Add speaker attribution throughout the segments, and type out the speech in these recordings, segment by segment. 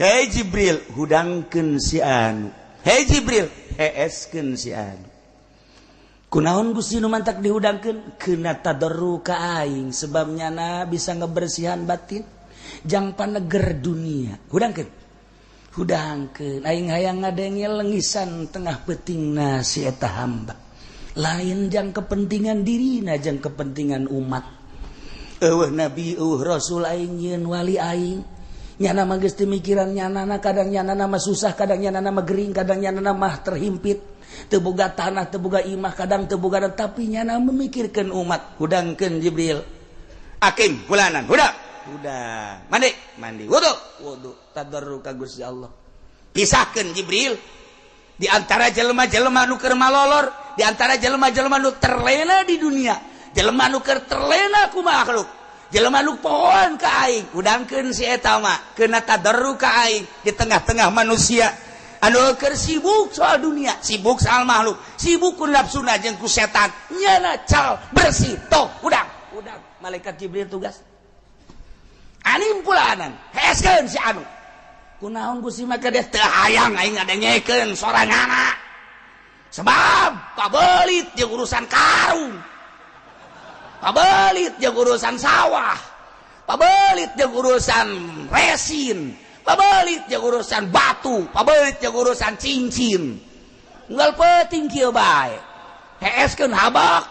Speaker 1: Hei Jibril hudangkeun si anu. Hei Jibril heeskeun si anu. Kunaon Gusti nu mantak dihudangkeun? Keuna tadarru ka aing sebabnya na bisa ngebersihan batin jang paneger dunia. Hudangkeun aing hayang ngadengel lengisan tengah peutingna si eta hamba. Lain jang kepentingan dirina jang kepentingan umat. Eueuh nabi eueuh rasul aing yeun wali aing nyana mah geus teu mikiran nyanana, kadang nyanana mah susah, kadang nyanana mah gering, kadang nyanana mah terhimpit, teu boga tanah, teu boga imah, kadang teu boga, tapi nyana memikirkeun umat. Hudangkeun Jibril. Akim fulanan hudang mandi wudu tadarruk ka Gusti Allah. Pisahkeun Jibril di antara jelema-jelema nu keur malolor, di antara jelema-jelema nu terlena di dunia, jelema nu keur terlena ku makhluk, jelema nu pohon ka aing. Udangkeun si eta mah keuna tadarruk ka aing di tengah-tengah manusia anu keur sibuk soal dunia, sibuk soal makhluk, sibuk ku nafsuna jeung ku setan. Nyana cal bersih toh udang malaikat Jibril tugas anim pulanan heeskeun si anu. Kunaon Gusti mah kadeh teu hayang aing ngadengekeun soranganna, sebab pabelit jeung urusan karung, pabelit jeung urusan sawah, pabelit jeung urusan resin, pabelit jeung urusan batu, pabelit jeung urusan cincin. Unggal penting kieu bae heeskeun habak.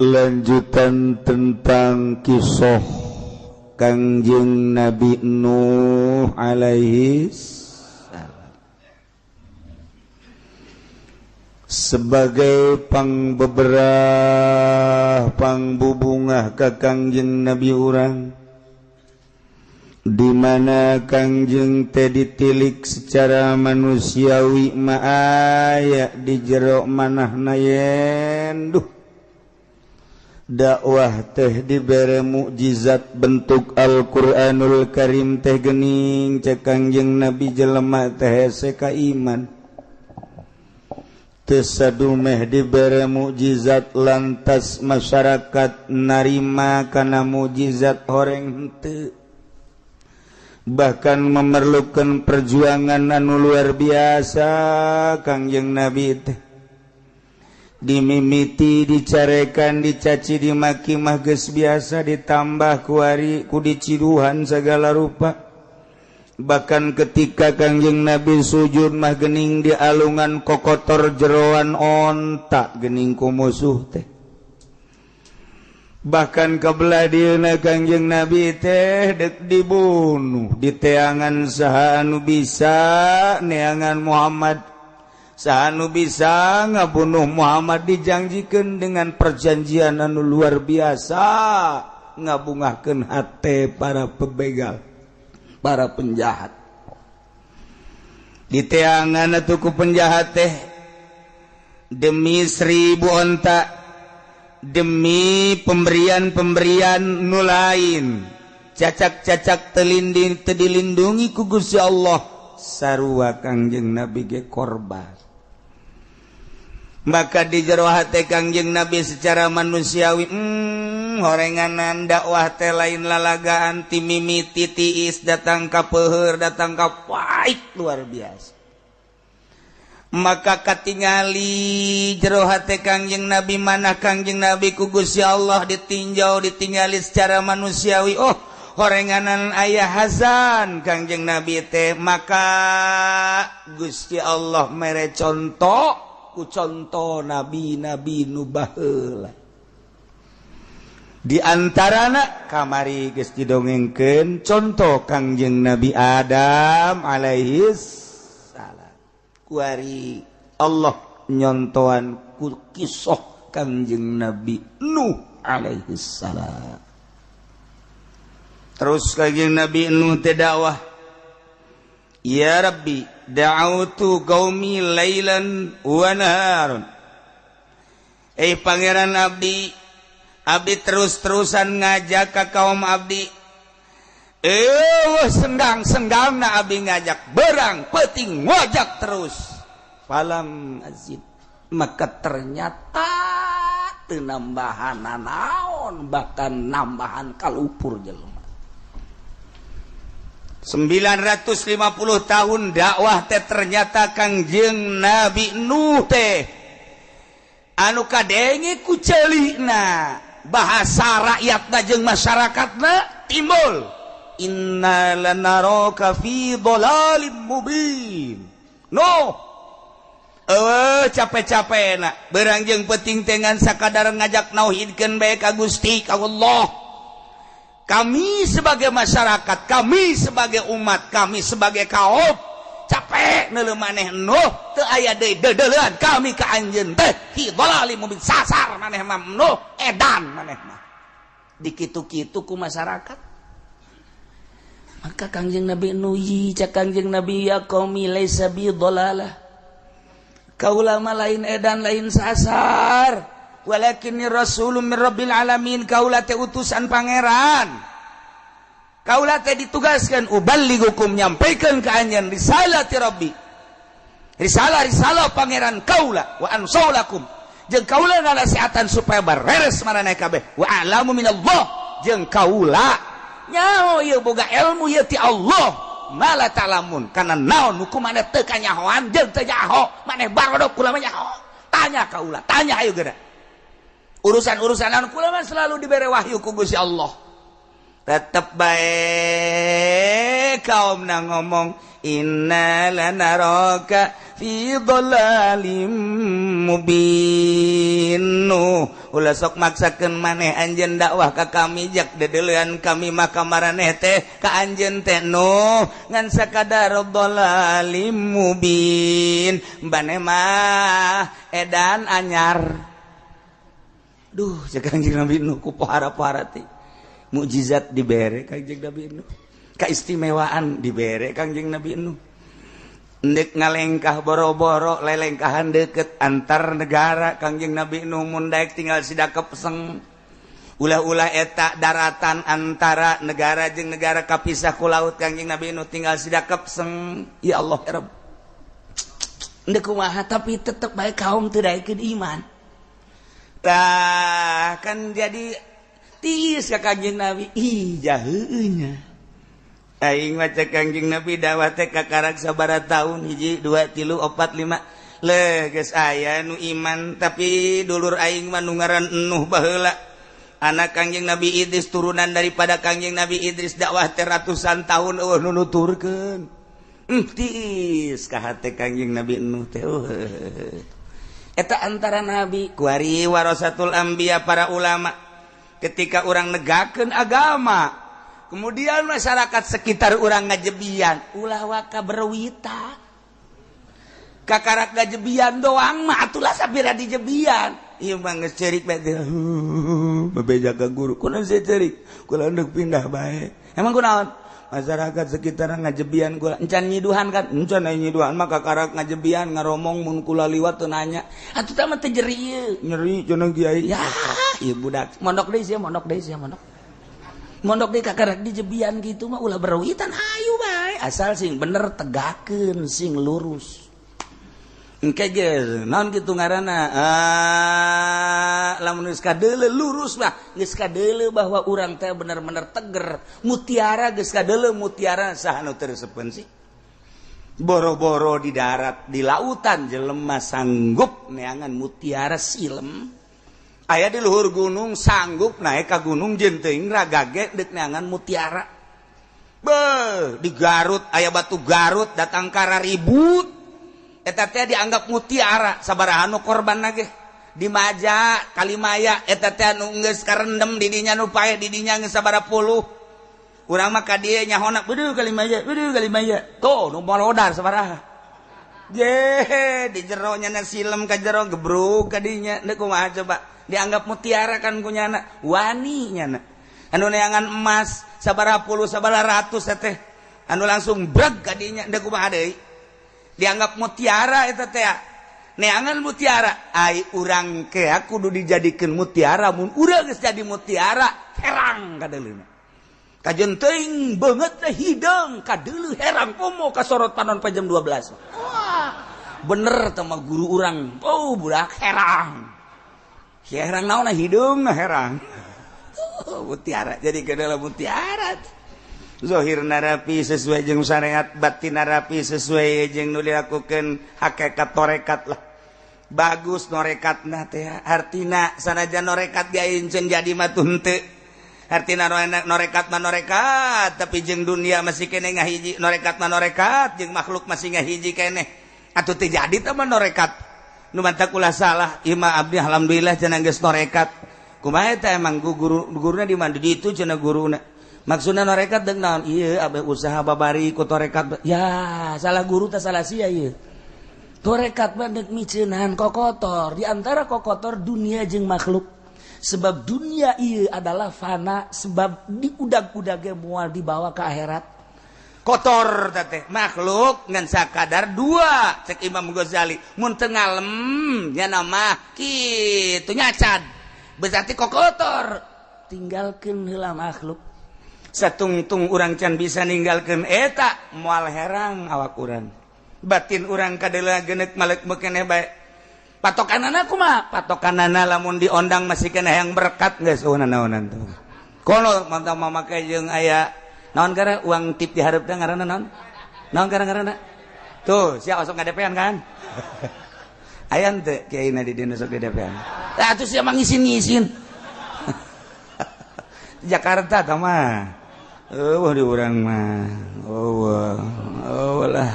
Speaker 1: Lanjutan tentang kisah Kangjeng Nabi Nuh alaihi salam sebagai pangbeberah pangbubungah ka Kangjeng Nabi urang, di mana Kangjeng teh ditilik secara manusiawi ma aya di jero manahna yen duh dakwah teh dibere mukjizat bentuk Al-Qur'anul Karim teh geuning cek Kangjeng Nabi jelema teh hese ka iman, teu sadumeh dibere mukjizat lantas masyarakat narima kana mukjizat horeng henteu, bahkan memerlukan perjuangan anu luar biasa. Kangjeng Nabi teh dimimiti, dicarekan, dicaci, dimaki mah geus biasa, ditambah ku diciduhan segala rupa. Bahkan ketika Kangjeng Nabi sujud mah geuning di alungan kokotor jeroan onta geuning ku musuh teh. Bahkan kabelah dieuna Kangjeng Nabi teh dek dibunuh di teangan saha anu bisa neangan Muhammad, saha anu bisa ngabunuh Muhammad dijanjikeun dengan perjanjian anu luar biasa, ngabungahkeun hate para pebegal, para penjahat. Di teangan atuh ku penjahat teh demi 1000 onta, demi pemberian-pemberian nu lain, cacak-cacak dilindungi ku Gusti Allah, sarua Kangjeng Nabi ge korban. Maka di jero hate Kangjeng Nabi secara manusiawi horenganan dakwah teh lain lalagaan, ti mimiti tiis, datang ka peuheur, datang ka pait luar biasa. Maka katingali jero hate Kangjeng Nabi manah Kangjeng Nabi ku Gusti Allah ditinjau, ditingali secara manusiawi, oh horenganan aya hazan Kangjeng Nabi teh, maka Gusti Allah mere contoh ku contoh nabi-nabi nu baheula. diantarana kamari geus didongengkeun contoh Kangjeng Nabi Adam alaihis salam kuari Allah nyontohan ku kisah Kangjeng Nabi Nuh alaihis salam. Terus Kangjeng Nabi Nuh teh dakwah, ya Rabbi da'autu qaumi lailan wa naharon. Pangeran abdi terus-terusan ngajak ka kaum abdi. Senggang-senggangna abdi ngajak, berang peuting ngajak terus. Falam azid, maka ternyata teu nambahan naon, bahkan nambahan kalupur jelema. 950 tahun dakwah teh ternyata Kangjeng Nabi Nuh teh anu kadenge ku ceulina bahasa rakyatna jeung masyarakatna timbul inna lanaraka fi dhalalim mubin. Nuh capek-capena beurang jeung peuting teh ngan sakadar ngajak nauhidkeun bae ka Gusti ka Allah. Kami sebagai masyarakat, kami sebagai umat, kami sebagai kaum capek neuleuh maneh Nuh teu aya deui deudeuleun kami ka anjeun teh fi dhalalim mubin sasar maneh mah Nuh edan maneh mah dikitu-kitu ku masyarakat. Maka Kangjeng Nabi Nuh cak Kangjeng Nabi ya qaumi laisa bi dhalalah, kaula mah lain edan lain sasar, walakinni rasulun min rabbil alamin, kaula teh utusan pangeran, kaula teh ditugaskan uballigukum nyampaikeun ka anjeun risalati rabbi, risalah pangeran kaula, wa ansolakum jeung kaula nasiatan supaya bareres maraneh kabeh, wa a'lamu minallah jeung kaula nyaho ieu boga ilmu ieu ti Allah mala ta'lamun, kana naon hukum maneh teu kanyahoan jeung teu nyaho maneh barodok kula mah nyaho, tanya kaula, tanya ayo geura. Urusan-urusan anu kula mah selalu dibere wahyu ku Gusti Allah. Tetep bae kaumna ngomong inna lanaraka fi dhalalim mubin. Ulah sok maksakeun maneh anjeun dakwah ka kami jak dedeleuan kami maka maraneh teh ka anjeun teh Nuh ngan sakadar dhalalim mubin. Bane mah edan anyar. Duh, Kangjeng Nabi Nuh ku pohara-pohara teh. Mukjizat dibere Kangjeng Nabi Nuh. Kaistimewaan dibere Kangjeng Nabi Nuh. Endek ngalengkah boro-boro lelengkahan deket antar negara Kangjeng Nabi Nuh mun daek tinggal sidakep seng. Ulah-ulah eta daratan antara negara jeung negara kapisah ku laut Kangjeng Nabi Nuh tinggal sidakep seng. Ya Allah ya Rabb. Endek kumaha tapi tetep bae kaum teu daekeun iman. Tah kan jadi tiis ka Kangjeng Nabi jaheunya aing maca Kangjeng Nabi dakwah teh kakarak sabaraha taun 1 2 3 4 5 le geus aya nu iman tapi dulur aing mah nu ngaran Nuh baheula anak Kangjeng Nabi Idris turunan daripada Kangjeng Nabi Idris dakwah teh ratusan tahun nu nuturkeun tiis ka hate Kangjeng Nabi Nuh teh eta antara nabi kuari warasatul anbiya para ulama ketika orang negakeun agama kemudian masyarakat sekitar orang ngajebian ulah waka berwita kakarak ngajebian doang mah atulah sabira dijebian ieu mah geus ceurik bae babeja ka guru kunaon saya ceurik kula hendak pindah bae emang kunaon masyarakat sekitar ngajebian gua encan nyiduhan kan encan aya nyiduhan mah kakarak ngajebian ngaromong mun kula liwat teu nanya atuh teh mah teh nyeri cenah kiai ya ieu budak mondok deui sia mondok deui kakarak dijebian gitu mah ulah berwitan hayu bae asal sing bener tegakeun sing lurus engke ge naon kitu ngaranna lamun geus kadeuleu lurus mah geus kadeuleu bahwa urang teh bener-bener teger mutiara geus kadeuleu mutiara saha nu teu resepkeun sih boro-boro di darat di lautan jelema sanggup neangan mutiara silem aya di luhur gunung sanggup naik ka gunung jeung teuing ragage deuk neangan mutiara beuh di Garut aya batu Garut datang kara ribut eta teh dianggap mutiara sabaraha nu korbanna ge di Maja Kalimaya eta teh anu geus karendem di dinya nu paeh di dinya geus sabaraha puluh urang mah ka dieu nyahona beudeung Kalimaya tuh nu molodar sabaraha di jero nya silem ka jero gebruk ka dinya deuk kumaha coba dianggap mutiara kan kunyana wani nyana anu neangan emas sabaraha puluh sabaraha ratus teh anu langsung breg ka dinya deuk kumaha deui dianggap mutiara eta teh neangan mutiara ai urang ke aku kudu dijadikeun mutiara mun urang geus jadi mutiara herang kadeuleuh kajeun teuing beungeut teh hideung kadeuleuh herang pomo kasorot panon jam 12 wah bener teh mah guru urang oh budak herang si herang naonna hideung na herang mutiara jadi kadeuleuh mutiara zahirna rapi sesuai jeung syariat batinna rapi sesuai jeung nu dilakukeun hakikat torekat lah bagus norekatna teh artina sanajan norekat gaeunceun jadi mah teu artina norekat mah norekat tapi jeung dunia masih keneh ngahiji norekat mah norekat jeung makhluk masih ngahiji keneh atuh teu jadi teh mah norekat nu mantap ulah salah imah abdi alhamdulillah cenah geus norekat kumaha eta emang guruna di mana di itu cenah guruna maksudna norekat deuk naon ieu abeh usaha babari ku torekat ya salah guru teh salah sia ieu torekat mah deuk miceunan kokotor di antara kokotor dunia jeung makhluk sebab dunia ieu adalah fana sebab diudag-udag ge moal dibawa ke akhirat kotor teh makhluk ngan sakadar dua cek Imam Ghazali mun teu ngalem nya mah kitu nyacad berarti kokotor tinggalkeun heula makhluk satungtung urang can bisa ninggalkeun eta moal herang awak urang batin urang kadeuleuh geneuk malek keneh bae patokanana kumaha patokanana lamun diondang masih keneh yang berkat geus naonan tuh kono mantap mamake jeung aya naon gara uang tip di hareup teh ngaranna naon ngaranna tuh sia osok ngadepean kan aya teu kiaina di dieu sok ngadepean atuh sia mah ngisin Jakarta tah mah wah di urang mah lah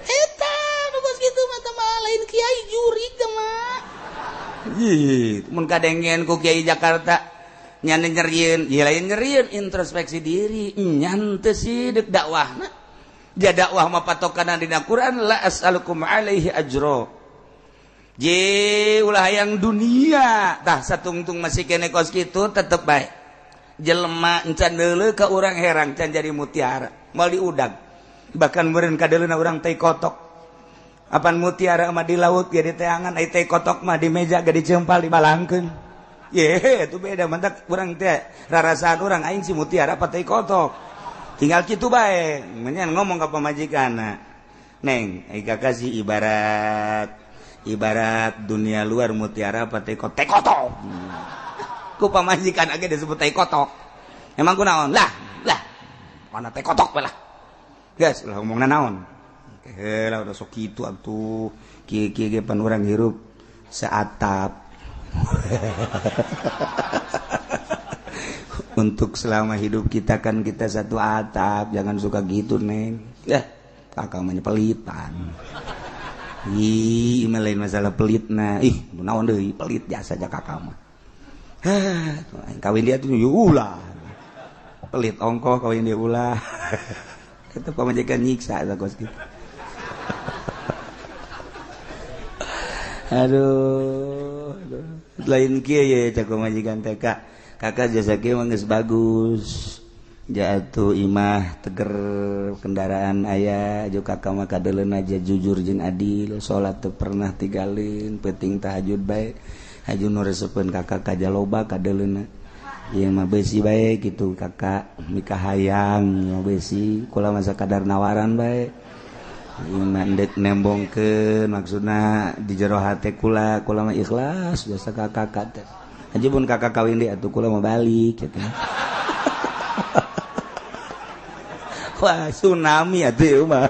Speaker 1: eta nu geus kitu mah teh lain kiai jurig teh mah mun kadengen ku kiai Jakarta nya nyerieun ieu lain nyerieun introspeksi diri nyan teu sideuk dakwahna ja dakwah mah patokanna dina Quran la as'alukum alaihi ajra je ulah hayang dunia tah satungtung masih kene kos kitu tetep bae jelema encan deuleuh ka urang herang can jadi mutiara moal diudag bahkan meureun kadeuleuhna urang teh kotok apan mutiara mah di laut ge di teangan ai teh kotok mah di meja ge dicempal dibalangkeun ye itu beda mantak urang teh rarasaan urang aing si mutiara apa teh kotok tinggal kitu bae menyan ngomong ka pamajikanna neng ai kakasih ibarat dunia luar mutiara apa teh kotok ku pamajikan age disebut teh kotok emang ku naon lah mana teh kotok we lah geus ulah ngomongna naon heula udah sok kitu atuh kieu ge pan urang hirup seatap untuk selama hidup kita kan kita satu atap jangan suka gitu neng ya kakak mah pelitan lain masalah pelit nah naon deui pelit jasa aja kakak mah kawin dia tuh ulah pelit ongkoh kawin dia ulah itu pamajikan nyiksa kos gitu aduh lain kieu ye cak pamajikan teh kakak jasa kieu mah geus bagus jatuh imah teger kendaraan ayah jo kakak mah kadeuleuh aja jujur jeung adil salat teu pernah tinggalin penting tahajud bae haju nu resepkeun kakak kajaloba kadeuleuhna ieu mah beusi bae kitu kakak mikah hayang mah beusi kula mah sakadar nawaran bae ieu mah endek nembongkeun maksudna di jero hate kula mah ikhlas jasa kakak teh haju pun kakak kawin deui atuh kula mah balik kitu wah tsunami atuh mah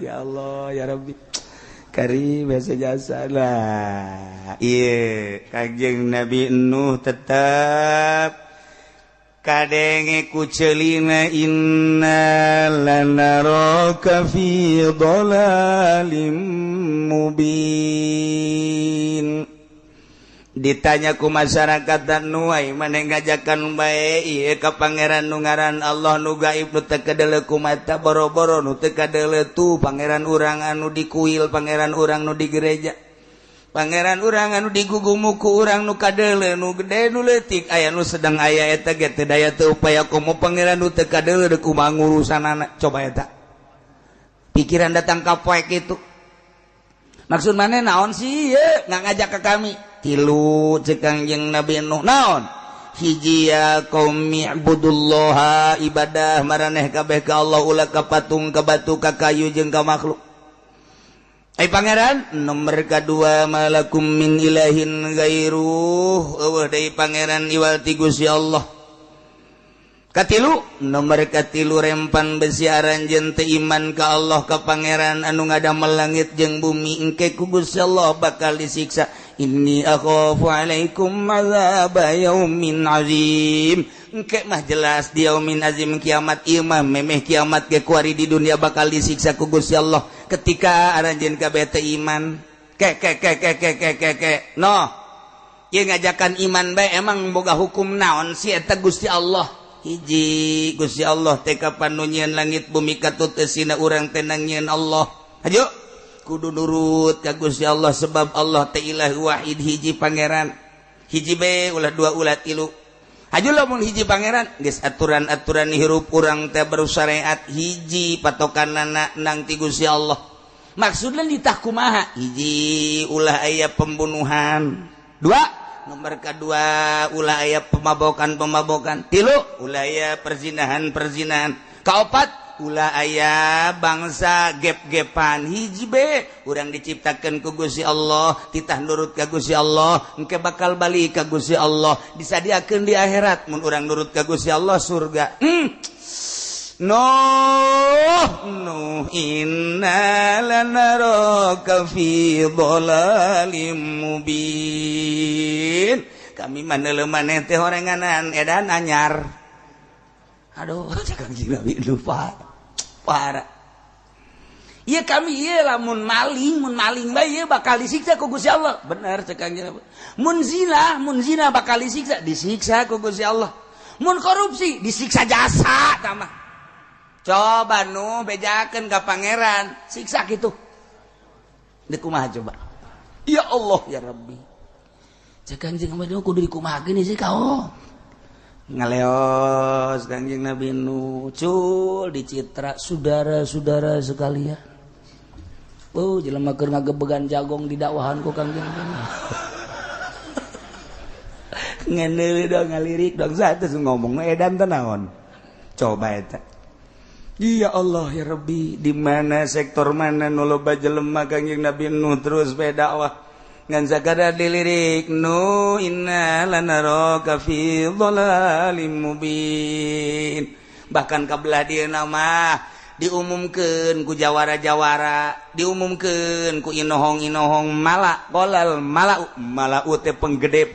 Speaker 1: ya Allah ya Rabbi karim biasa jasa lah iya Kanjeng Nabi Nuh tetap kadenge kucelina inna lanaraka fi dhalalim mubin. Ditanya ku masyarakat dan nuai mana ngajakan bae ieu ka pangeran nu ngaran Allah nu gaib nu teu kadele ku mata boro-boro nu teu kadele tu pangeran urang anu dikuil pangeran urang nu di gereja pangeran urang anu digugumuku urang nu kadele nu gede nu leutik aya nu sedang aya eta ge teu daya teu upaya komo pangeran nu teu kadele deuk kumaha ngurusanana coba eta pikiran datang ka poe kitu maksud maneh naon sih ieu ngajak ka kami tilu cek Kangjeng Nabi Nuh naon hiji ya qaumi ibudullaha ibadah maraneh kabeh ka Allah ulah ka patung ka batu ka kayu jeung ka makhluk ai pangeran nomor kadua malakum min ilahin ghairuh eueuh deui pangeran iwal ti Gusti Allah katilu nomor katilu rempan besi aranjeun teu iman ka Allah ka pangeran anu ngadamel langit jeung bumi engke ku Gusti Allah bakal disiksa inni akhafu alaikum azab yaumin azim engke mah jelas di yaumin azim kiamat ieu mah memeh kiamat ge kuari di dunia bakal disiksa ku Gusti Allah ketika aranjeun kabeh teu iman ke no ieu ngajakan iman bae emang boga hukum naon si eta Gusti Allah hiji Gusti Allah teh kapan nu nyieun langit bumi katut eusina urang teh nangieun Allah hajo kudu nurut ka Gusti Allah sebab Allah teh ilah wahid hiji pangeran hiji be ulah dua ulah tilu hajo lamun hiji pangeran geus aturan-aturan hirup urang teh bersyariat hiji patokanna nang ti Gusti Allah maksudna ditah kumaha hiji ulah aya pembunuhan dua nomor kedua ulah aya pemabokan tilu ulah aya perzinahan kaopat ulah aya bangsa gep-gepan hiji be urang diciptakeun ku Gusti Allah titah nurut ka Gusti Allah engke bakal balik ka Gusti Allah disadiakeun di akhirat mun urang nurut ka Gusti Allah surga Nuh inna lanaraka fi dhalalim mubin kami maneuleum maneh teh horenganan edan anyar aduh cakang Nabi lupa parah ieu kami ieu lamun maling bae ieu bakal disiksa ku Gusti Allah bener cakang Nabi mun zina bakal disiksa ku Gusti Allah mun korupsi disiksa jasa tamah coba nu bejakeun ka pangeran siksa kitu deuk kumaha coba ya Allah ya Rabbi cakang Nabi kudu dikumahakeun sih kau ngaleos Kangjeng Nabi Nuh cul dicitra saudara-saudara sekalian jelema keur ngagebegan jagong di dakwahan ku Kangjeng Nabi ngeundeul dong ngalirik dong sates ngomong edan teh naon coba eta ya Allah ya Rabbi di mana sektor mana nu loba jelema Kangjeng Nabi Nuh terus bae dakwah ngan sakada dilirik nu inna lanaraka fi dhalalim mubin bahkan kabelah dia nama diumumkeun ku jawara-jawara diumumkeun ku inohong-inohong malau teh penggede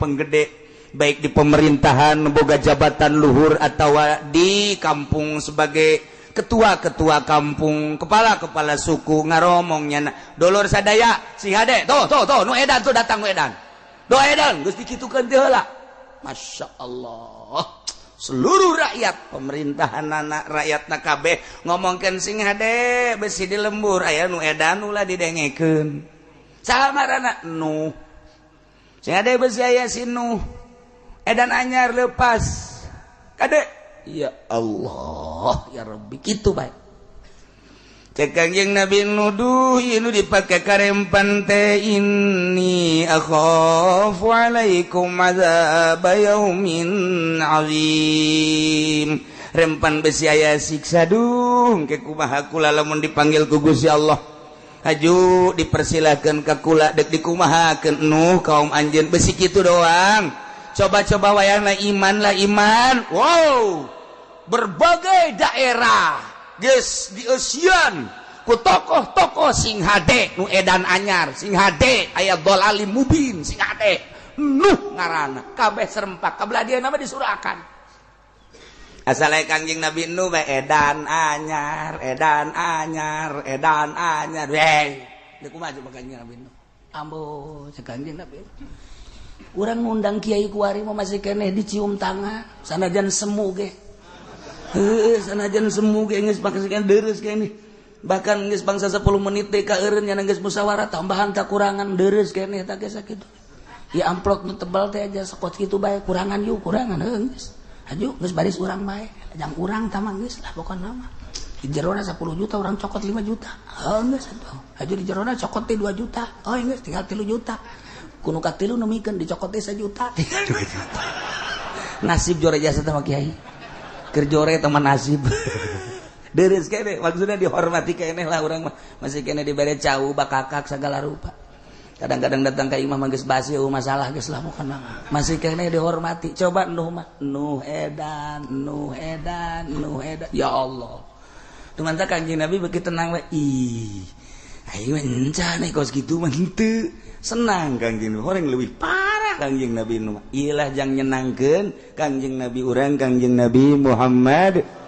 Speaker 1: baik di pemerintahan boga jabatan luhur atau di kampung sebagai ketua-ketua kampung, kepala-kepala suku ngaromongnya dolor sadaya si hade tuh nu edan tuh datang nu edan do edan geus dikitukeun teh heula Masya Allah seluruh rakyat pemerintahan anak rakyatna kabeh ngomongkeun sing hade besi di lembur aya nu edan ulah didengekeun saha marana Nuh sing hade besi aya si Nuh edan anyar leupas kade ya Allah ya Rabbi kitu bae cek Kangjeng Nabi Nuh ieu dipake karempan teh inni akhafu alaikum azab yaumin azim rempan besi aya siksa ke kumaha kula lamun dipanggil ku Gusti Allah haju dipersilakeun ka kula deuk dikumahakeun Nuh kaum anjeun besi kitu doang coba-coba wayahna iman wow berbagai daerah geus dieusian ku tokoh-tokoh sing hade nu edan anyar sing hade aya dhalalim mubin sing hade Nuh ngaranna kabeh serempak kabelah dia nama disurakan asal Kangjeng Nabi nu edan anyar weh kumaha coba Kangjeng Nabi nu ambo Kangjeng Nabi urang ngundang kiai kuari mah masih keneh dicium tangan sanajan semu ge sanajan semu ge geus pakeun deureus keneh bahkan geus bangsa 10 menit teh ka eureun nya geus musyawarah tambahan tak kurangan deureus keneh tah geus sakitu ya amplop nu tebal teh aja sekot kitu bae kurangan yuk kurangan geus aju geus baris urang bae jang urang tah mah geus lah pokona mah di jerona 10 juta orang cokot 5 juta geus aju di jerona cokot teh 2 juta geus tinggal 3 juta kuno katilu nu mikeun dicokot teh 1 juta tinggal 2 juta nasib jore jasa teh mah kiai keur jore teman nasib deureus keneh maksudna dihormati keneh lah urang mah masih keneh dibere cau bakakak segala rupa kadang-kadang datang ke imam geus basi masalah geus lah pokona masih keneh dihormati coba nuh edan ya Allah tuman teh Kanjeng Nabi beuki tenang we ih ayeuna encan kos kitu mah henteu senang Kanjeng Nabi horeng leuwih parah Kanjeng Nabi nu iyalah jang nyenangkeun Kanjeng Nabi urang Kanjeng Nabi Muhammad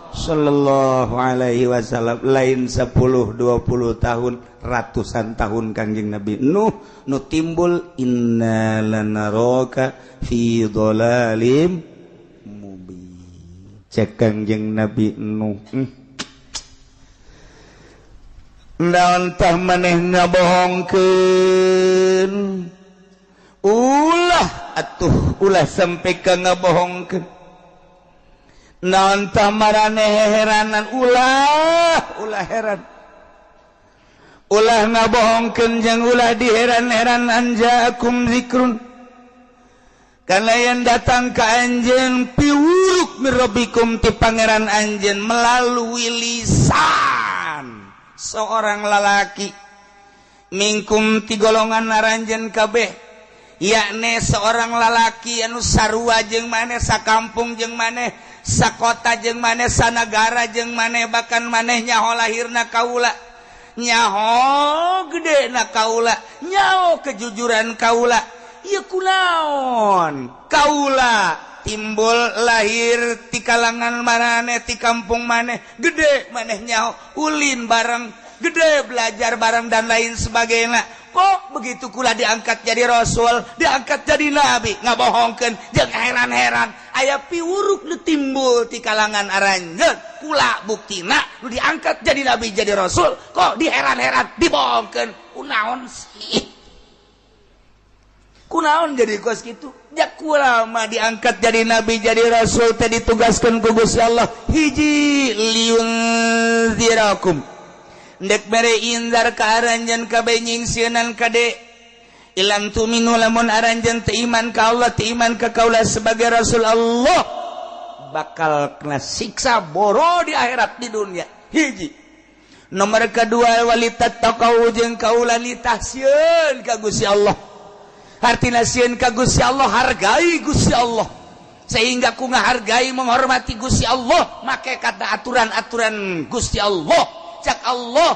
Speaker 1: sallallahu alaihi wasallam lain 10 20 tahun ratusan tahun Kanjeng Nabi Nuh nu timbul inna lanaraka fi dhalalim mubin cek Kanjeng Nabi Nuh naon tah maneh ngabohongkeun ulah sampai ka ngabohongkeun naon tah maraneh heranan ulah heran ulah ngabohongkeun jeung ulah diheran-heran anjaakum zikrun kana yang datang ka anjeun piwuruk mirabbikum ti pangeran anjeun melalui lisan seorang lalaki mingkum ti golongan naranjeun kabeh yakni seorang lalaki anu sarua jeung maneh sakampung jeung maneh sakota jeung maneh sanagara jeung maneh bahkan maneh nyaho lahirna kaula nyaho gedena kaula nyaho kejujuran kaula ieu kunaon kaula timbul lahir ti kalangan maneh ti kampung maneh gede maneh nyaho ulin bareng gede belajar bareng dan lain sebagainya kok begitu kula diangkat jadi rasul diangkat jadi nabi ngabohongkeun jeung heran-heran aya piwuruk nu timbul ti kalangan aranjeun kula buktina nu diangkat jadi nabi jadi rasul kok diheran-heran dibohongkeun kunaon sih kunaon jadi kos kitu jak kula mah diangkat jadi nabi jadi rasul teh ditugaskeun ku Gusti Allah hiji liunzirakum ndek mere indar ka aranjeun kabeh nyingsieunan kade ilam tuminu lamun aranjeun teu iman ka Allah teu iman ka kaula sebagai rasul Allah bakal kena siksa boro di akhirat di dunia hiji nomor kedua walitat taqau jeung kaula litasieun ka Gusti Allah artina sieun ka Gusti Allah hargai Gusti Allah sehingga ku ngahargai menghormati Gusti Allah make kata aturan-aturan Gusti Allah cak Allah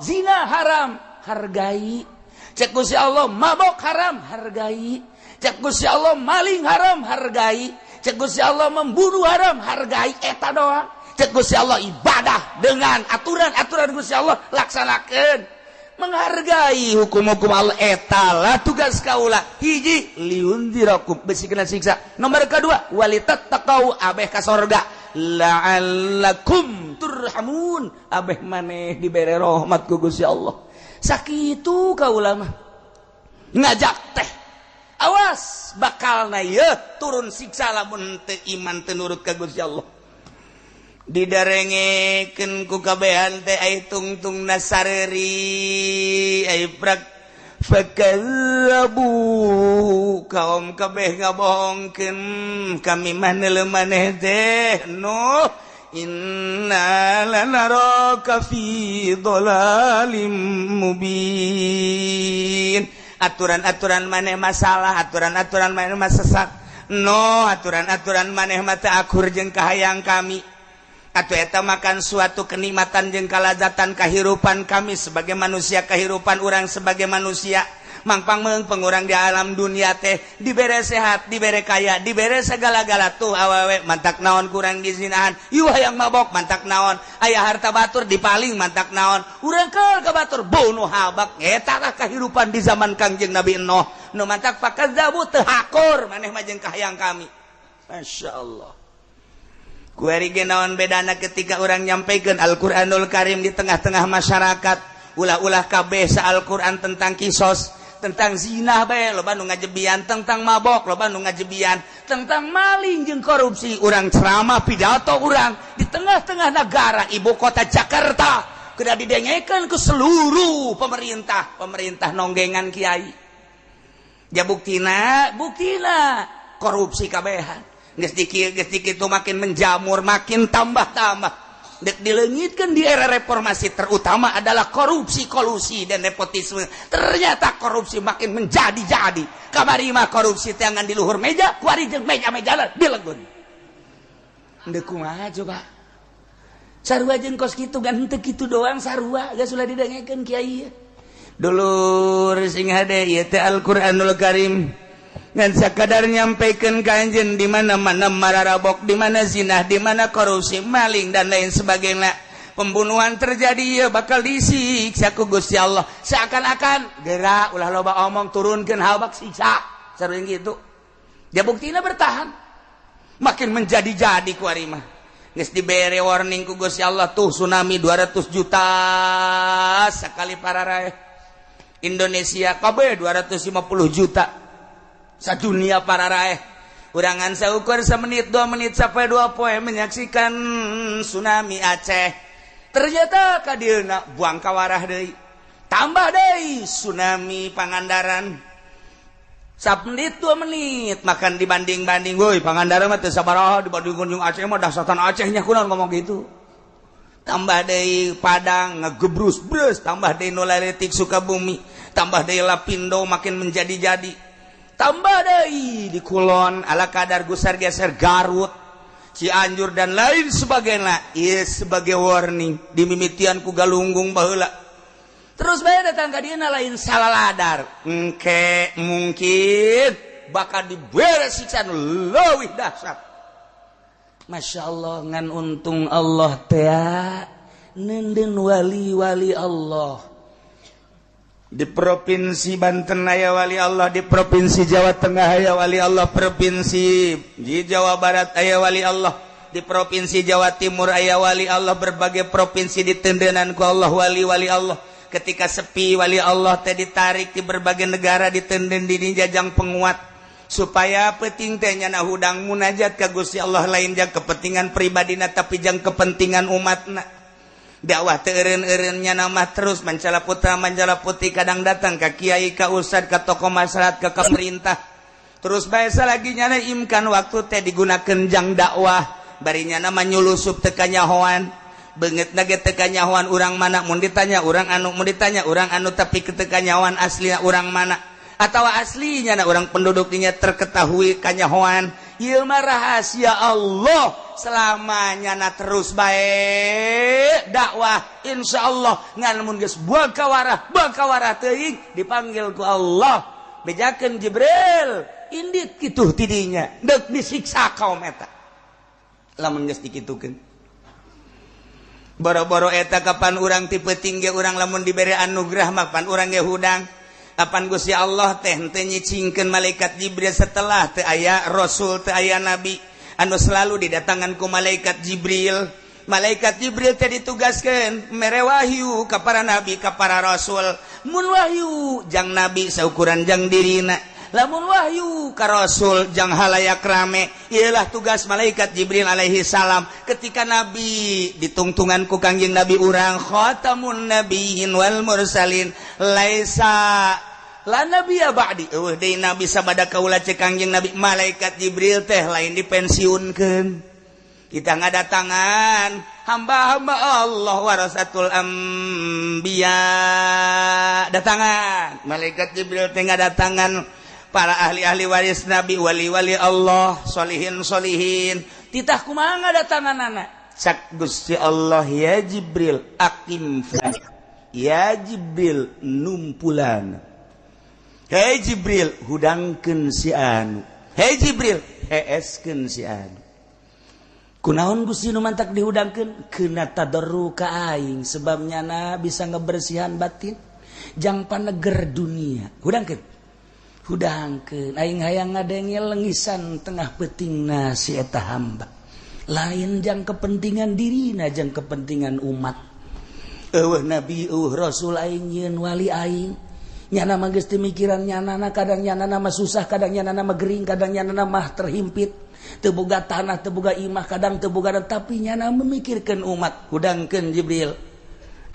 Speaker 1: zina haram hargai cak Gusti Allah mabok haram hargai cak Gusti Allah maling haram hargai cak Gusti Allah membunuh haram hargai eta doang cak Gusti Allah ibadah dengan aturan-aturan Gusti Allah laksanakeun menghargai hukum-hukum Allah eta lah tugas kaula hiji liunzirakum besi kena siksa nomor kedua walitattaqau abeh ka sorga la'allakum turhamun abeh maneh dibere rahmat ku Gusti Allah sakitu kaula mah ngajak teh awas bakalna ieu turun siksa lamun teu iman teu nurut ka Gusti Allah didarengekeun ku kabehan teh ai tungtung nasareri ai prak fakazzabu kaum kabeh ngabohongkeun kami maneh maneh teh no inna lanaraka fi dhalalim mubin aturan-aturan maneh masalah aturan-aturan maneh sesat no aturan-aturan maneh mah teu akur jeung kahayang kami atuh eta makan suatu kenikmatan jeung kalazatan kahirupan kami sebagai manusia kehirupan urang sebagai manusia mangpang pengurang di alam dunia teh dibere sehat, dibere kaya, dibere segala-gala tuh awewe mantak naon kurang gizinahan, ieu hayang mabok mantak naon, aya harta batur dipaling mantak naon, urang keul ka batur bunuh habak. Eta tah kahirupan di zaman Kangjeng Nabi Nuh nu mantak fakadzabu teu hakur maneh mah jeung kahayang kami. Masyaallah. Kuari ge naon bedana ketika orang nyampaikan Al-Qur'anul Karim di tengah-tengah masyarakat, ulah-ulah kabeh sa Al-Qur'an tentang kisos, tentang zina bae, loba nu ngajebian, tentang mabok, loba nu ngajebian, tentang maling jeung korupsi. Urang ceramah pidato urang di tengah-tengah negara ibu kota Jakarta kudu didengekeun ke seluruh pemerintah nonggengan kiai. Ya buktina korupsi kabehan. Geus dikit makin menjamur, makin tambah. Dek dileungitkeun di era reformasi terutama adalah korupsi, kolusi dan nepotisme. Ternyata korupsi makin menjadi-jadi. Kamari mah korupsi teh ngan di luhur meja, kuari jeung meja-meja dilegun. Deuk kumaha coba? Sarua jeung kos kitu kan henteu kitu doang sarua, geus ulah didengekeun kiai. Dulur sing hade ieu teh Al-Qur'anul Karim. Ngan sakadar nyampaikan kanjen di mana-mana mararabok, di mana zina, di mana korupsi, maling dan lain sebagainya. Pembunuhan terjadi ya bakal disiksa ku Gusti Allah. Seakan-akan gerak ulah loba omong turunkeun habak siksa. Sareng gitu. Dia buktinya bertahan. Makin menjadi-jadi ku ari mah. Geus dibere warning ku Gusti Allah tuh tsunami 200 juta sakali pararae. Indonesia kabeh 250 juta. Sadunia pararaeh urangan saukur semenit 2 menit sampai 2 poe menyaksikan tsunami Aceh. Ternyata ka dieuna buang kawarah deui, tambah deui tsunami Pangandaran. 1 menit 2 menit makan dibanding-banding, woi Pangandaran mah teu sabaraha dibanding kunjung Aceh mah dahsatan Acehnya kunaon ngomong gitu. Tambah deui Padang ngegebrus-brus, tambah deui nu laletik Sukabumi, tambah deui Lapindo makin menjadi-jadi. Tambah deui di Kulon ala kadar gusar geser Garut, Cianjur dan lain sebagainya. Ieu sebagai warning dimimitian ku Galunggung baheula. Terus bae datang ka dieuna lain salaladar. Engke mungkin bakal dibere siksa nu leuwih dahsyat. Masyaallah ngan untung Allah teh neunden wali-wali Allah. Di provinsi Banten aya wali Allah, di provinsi Jawa Tengah aya wali Allah, provinsi di Jawa Barat aya wali Allah, di provinsi Jawa Timur aya wali Allah, berbagai provinsi ditendenan ku Allah wali-wali Allah. Ketika sepi wali Allah teh ditarik di berbagai negara, ditenden di jajang penguat supaya penting teh nyana hudang munajat ka Gusti Allah lain jang kepentingan pribadina tapi jang kepentingan umatna. Dakwah teu eureun-eureunnya nama terus mancala putra mancala putih kadang datang ka kiai, ka ustad, ka tokoh masyarakat, ka pemerintah. Terus bae lagi nyana imkan waktu teh digunakeun jang dakwah, bari nyana nyulusup teu kanyahoan. Beungeutna ge teu kanyahoan urang mana, mun ditanya urang anu tapi teu kanyahoan aslina urang mana. Atawa aslinya urang penduduk dinya terketahui kanyahoan. Ieu mah rahasia Allah. Selamanya terus baik dakwah insyaallah ngan mun geus buang kawarah teuing dipanggil ku Allah bejakeun Jibril indit kitu tidinya deuk disiksa kaum eta lamun geus dikitukeun. Boro-boro eta kapan urang tipe tinggi urang lamun dibere anugerah mah pan urang ge hudang apan Gusti Allah teh henteu nyicingkeun malaikat Jibril setelah teu aya rasul teu aya nabi anu selalu didatangan ku malaikat Jibril. Malaikat Jibril teh ditugaskeun mere wahyu ka para nabi ka para rasul. Mun wahyu jang nabi saukuran jang dirina, lamun wahyu ka rasul jang halayak rame. Ialah tugas malaikat Jibril alaihi salam. Ketika nabi ditungtungan ku Kangjeng Nabi urang khatamun nabiyyin wal mursalin laisa la nabiya ba'di. Deui nabi sabada kaula cek Kangjeng Nabi malaikat Jibril teh lain dipensiunkeun. Kita ngadatangan hamba-hamba Allah warasatul anbiya. Datangan malaikat Jibril teh ngadatangan para ahli-ahli waris Nabi, wali-wali Allah, solihin-solihin. Titah kumaha ngadatanganana? Cak Gusti Allah, ya Jibril aqim ya Jibril numpulan. Hei Jibril hudangkeun si anu. Hei Jibril heeskeun si anu. Kunaon Gusti nu mantak dihudangkeun? Keuna tadarru ka aing sebabnya na bisa ngebersihan batin jang paneger dunia. Hudangkeun. Hudangkeun aing hayang ngadengel lengisan tengah peutingna si eta hamba. Lain jang kepentingan dirina jang kepentingan umat. Eueuh nabi eueuh rasul aing yeun wali aing. Nyana mah geus teu mikiran nyanana, kadang nyanana mah susah, kadang nyanana mah gering, kadang nyanana mah terhimpit, teu boga tanah, teu boga imah, kadang teu boga, tapi nyana memikirkeun umat. Hudangkeun Jibril.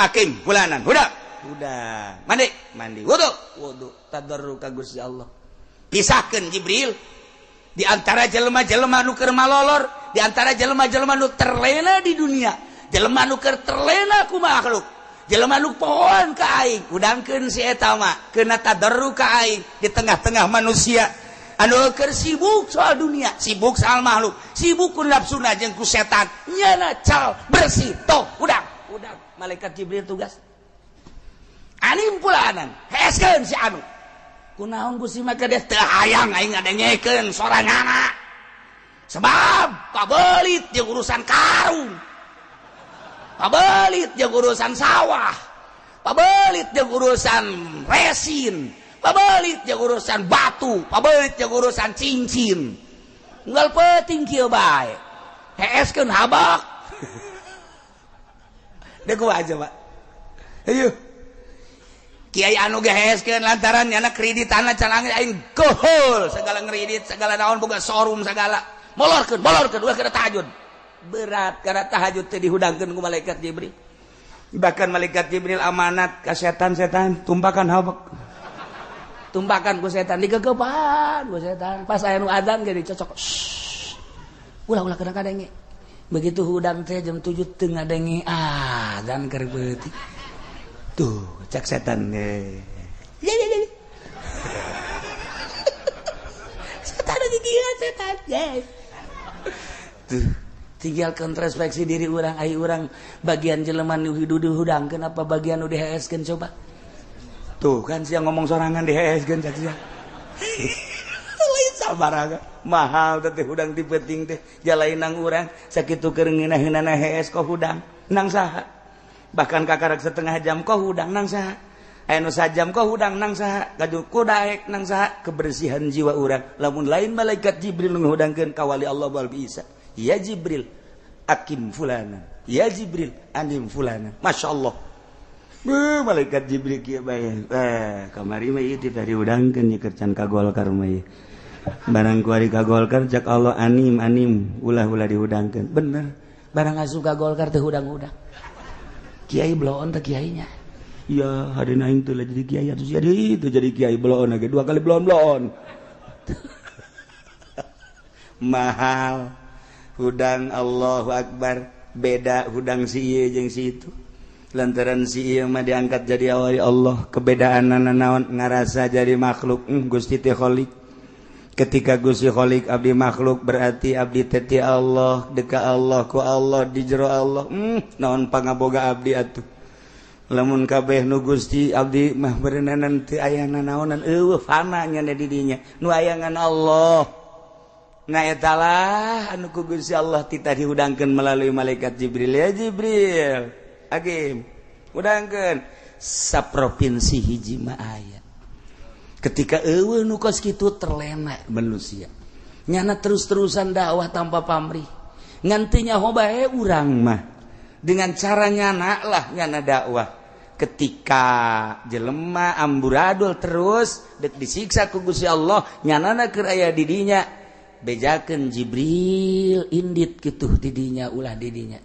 Speaker 1: Akim fulanan, udah. Mandi. Wudu. Tadarru ka Gusti Allah. Pisahkeun Jibril di antara jelema-jelema nu keur malolor, di antara jelema-jelema nu terlena di dunia, jelema nu keur terlena ku makhluk. Jelema nu pohon ka aing, udangkeun si eta mah keuna tadarru ka aing di tengah-tengah manusia anu keur sibuk soal dunia, sibuk soal makhluk, sibuk ku nafsuna jeung ku setan. Nyana cal bersih toh udang. Malaikat Jibril tugas. Anim pulanan, heeskeun si anu. Kunaon Gusti mah kedeh teu hayang aing ngadengekeun soranganna. Sebab pabelit jeung urusan karung. Pabelit jeung urusan sawah, pabelit jeung urusan resin, pabelit jeung urusan batu, pabelit jeung urusan cincin. Unggal penting kieu bae. Heeskeun habak. Deku aja, Pak. Ayo. Kiai anu ge heeskeun lantaran nyana kreditanna can aing gohol, segala ngredit, segala naon boga showroom segala. Molorkeun ulah keur tahajud. Berat karena tahajud teh dihudangkeun ku malaikat Jibril. Bahkan malaikat Jibril amanat ka setan-setan tumpakan habak. Tumpakan ku setan digegeupan ku setan. Pas aya nu adzan ge dicocok. Ulah kadang-kadang begitu hudang teh jam 7 teu ngadenge adzan keur beuti. Tuh cak setan ge. Setan lagi gila setan. Tuh tinggal introspeksi diri orang, ai orang bagian jelema nu hidup dihudangkeun apa bagian nu diheeskeun coba. Tuh kan sia ngomong sorangan diheeskeun cak sia. Lain sabaraga. Mahal teh hudang ti peuting teh. Jalainang urang sakitu keur ngeunaheunana hees ko hudang. Nang saha? Bahkan kakarek setengah jam ko hudang nang saha? Aya nu sajam ko hudang nang saha? Kadu kudaek nang saha? Kebersihan jiwa urang. Lamun lain malaikat Jibril ngehudangkeun ka wali Allah wal bisa. Ya Jibril, akim fulana. Ya Jibril, anim fulana. Masya Allah. Malaikat Jibril kia bae. Kamari mah ieu tadi udangkeun nya kercan ka Golkar mah ieu. Barang kuari ka Golkar cak Allah anim ulah dihudangkeun. Bener. Barang asup ka Golkar teh hudang-hudang. Kiai bloon teh kiainya. Iya, hadeuna aing teh jadi kiai atuh jadi kiai bloon ge 2 kali bloon. Mahal. Hudang Allahu Akbar beda hudang si ieu jeung si itu lantaran si ieu mah diangkat jadi awali Allah kebedaanna naon ngarasa jadi makhluk Gusti teh Khaliq ketika Gusti Khaliq abdi makhluk berarti abdi teh ti Allah deka Allah ku Allah di jero Allah naon pangaboga abdi atuh lamun kabeh nu Gusti abdi mah berenang teu aya naonan eueuh fana nya di dinya nu aya ngan Allah. Nah etalah anu ku Gusti Allah tita dihudangkeun melalui malaikat Jibril. Ya Jibril, agim hudangkeun saprovinsi hiji mah aya. Ketika eueuh nu kos kitu terlena manusia. Nyana terus-terusan dakwah tanpa pamrih. Ngan teu nyaho bae urang mah. Dengan cara nyana lah nyana dakwah. Ketika jelema amburadul terus dek disiksa ku Gusti Allah, nyanana keur aya di dinya. Bejakeun Jibril indit kitu didinya ulah didinya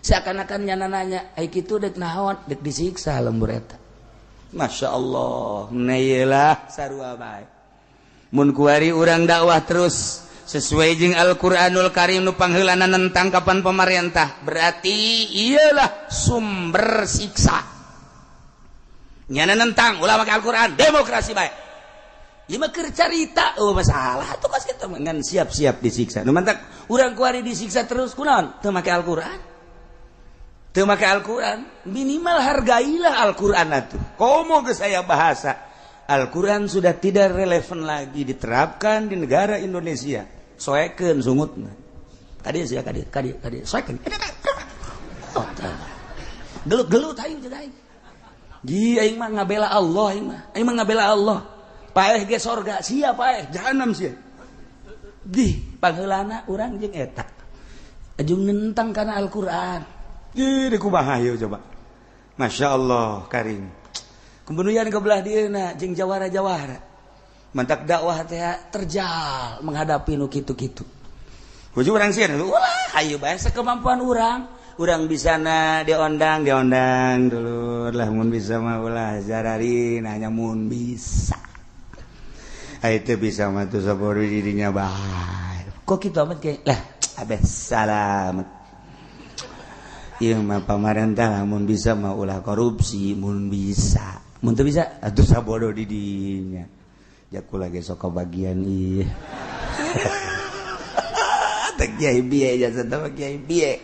Speaker 1: seakan-akan nyana nanya ai kitu dek naon dek disiksa lembur eta. Masya Allah nailah sarua bae mun kuari urang dakwah terus sesuai jeung Al-Qur'anul Karim nu pangheulana nentang kapan pemerintah berarti iyalah sumber siksa nyana nentang ulah make Al-Qur'an demokrasi bae. Ieu mah keur carita, masalah atuh kos kitu ngan siap-siap disiksa. Nu mantak urang kuari disiksa terus kunaon? Teu make Al-Qur'an. Teu make Al-Qur'an, minimal hargailah Al-Qur'an atuh. Komo geus aya bahasa Al-Quran sudah tidak relevan lagi diterapkan di negara Indonesia. Soeken sungutna. Kadi soeken. Gelut aing jeung aing. Ji aing mah ngabela Allah aing mah ngabela Allah. Paeh ge sorga sia paeh jahanam sia. Di pangeulana urang jeung eta. Ajung nentang kana Al-Qur'an. Di kumaha ieu coba. Masya Allah karim. Kemudian kebelah dieuna jeung jawara-jawara. Mantak dakwah teh terjal menghadapi nu kitu-kitu. Hujung urang sieun, wah hayu bae sakemampuan urang. Urang bisana diondang dulu lah mun bisa mah ulah jararin hanya mun bisa. Itu bisa mah tuh sabor dirinya bae. Kok kitu amat ge? Lah abeh salamet. Ieu mah pamarentah lamun bisa mah ulah korupsi mun bisa. Mun teu bisa atuh sabodo di dinya. Jaku lagi sok bagian ieu. Tak kiai bieu jasa teh kiai bieu.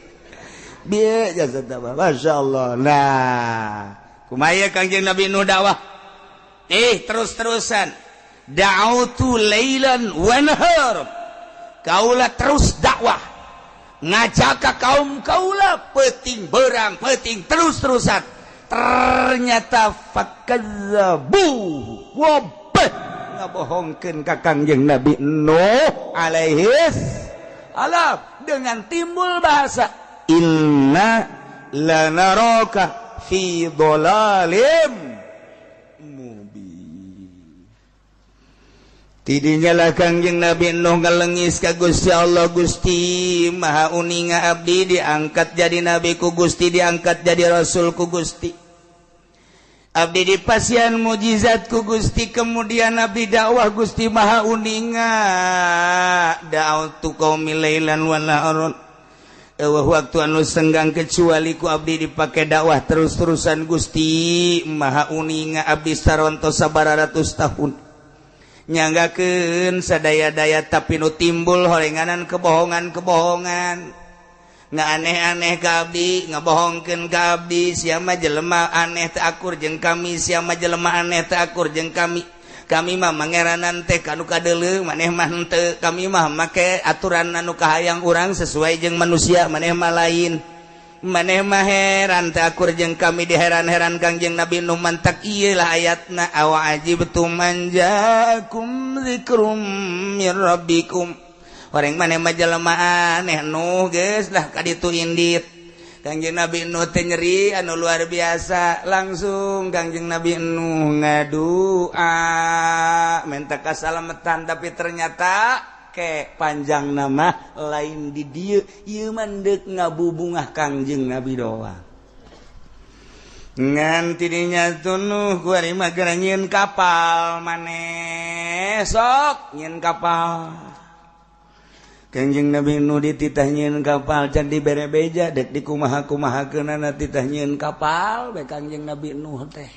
Speaker 1: Bieu jasa teh masyaallah. Nah, kumaha Kangjeng Nabi nu dakwah? Terus-terusan. Da'autu lailan wa nahar. Kaula terus dakwah. Ngajak ka kaum kaula peuting beurang, peuting terus-terusan. Ternyata fakadzabu wabah ngabohongkeun ka Kangjeng Nabi Nuh alaihi salam dengan timbul bahasa inna lanaraka fi dhalalim mubin. Tidinya lah Kangjeng Nabi Nuh ngalengis ka Gusti Allah, Gusti Maha Uninga abdi diangkat jadi nabi ku Gusti, diangkat jadi rasul ku Gusti. Abdi dipasian mujizat ku Gusti, kemudian abdi dakwah Gusti Maha Uninga. Da'autu qaumi lailan wa naharon. Waktu anu senggang kecuali ku abdi dipake dakwah terus-terusan Gusti Maha Uninga abdi sarontos sabaratus tahun. Nyanggakeun sadaya-daya tapi nu timbul horenganan kebohongan-kebohongan. Nggak aneh-aneh ka abdi, ngabohongkeun ka abdi, sia mah jelema aneh teu akur jeung kami, sia mah jelema aneh teu akur jeung kami. Kami mah mangeranan teh kanu kadeuleu, maneh mah henteu. Kami mah make aturan anu kahayang urang sesuai jeung manusia, maneh mah lain. Maneh mah heran teu akur jeung kami, diheran-heran Kangjeng Nabi Nuh mantak ieu lah ayatna awa ajibtum manjakum dzikrum mir rabbikum. Orang mana mah jelema aneh Nuh geus lah kaditu indit. Kangjeng Nabi Nuh teh nyeri anu luar biasa, langsung Kangjeng Nabi Nuh ngadua minta kasalametan, tapi ternyata ke panjang nama lain di dieu ieu mandek ngabubungah Kangjeng Nabi doang. Ngan tidinya tuh Nuh kuari mah geura nyieun kapal maneh sok nyieun kapal. Kangjeng Nabi Nuh dititah nyieun kapal can dibere beja dek dikumaha-kumahakeunana titah nyieun kapal bae Kangjeng Nabi Nuh teh.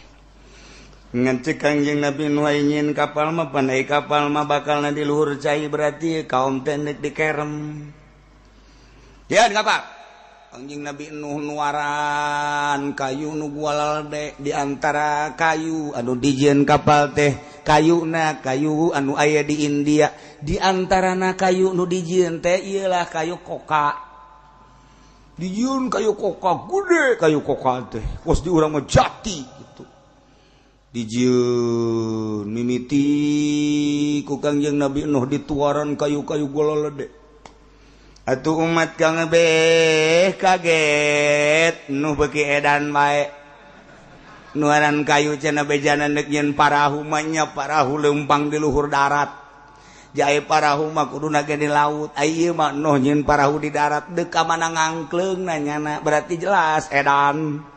Speaker 1: Ngan ceuk Kangjeng Nabi Nuh aya nyieun kapal mah pandai kapal mah bakalna di luhur cai berarti kaum teh neuk dikerem. Nyieun kapal. Kangjeng Nabi Nuh nuaran kayu nu gualade di antara kayu anu dijieun kapal teh. Kayuna kayu anu aya di India, di antarana kayu nu dijieun teh ieulah kayu koka. Dijieun kayu koka gede, kayu koka teh kos di urang mah jati gitu. Dijieun mimiti ku Kangjeng Nabi Nuh dituaran kayu-kayu gololede. Atuh umat kang beh kaget Nuh beuki edan bae. Nuaran kayu cenah bejana neuk nyieun parahu mah nya parahu leumpang di luhur darat. Jae parahu mah kuduna ge di laut. Ieu mah Nuh nyieun parahu di darat deuk ka mana ngangkleung nanyana, berarti jelas edan.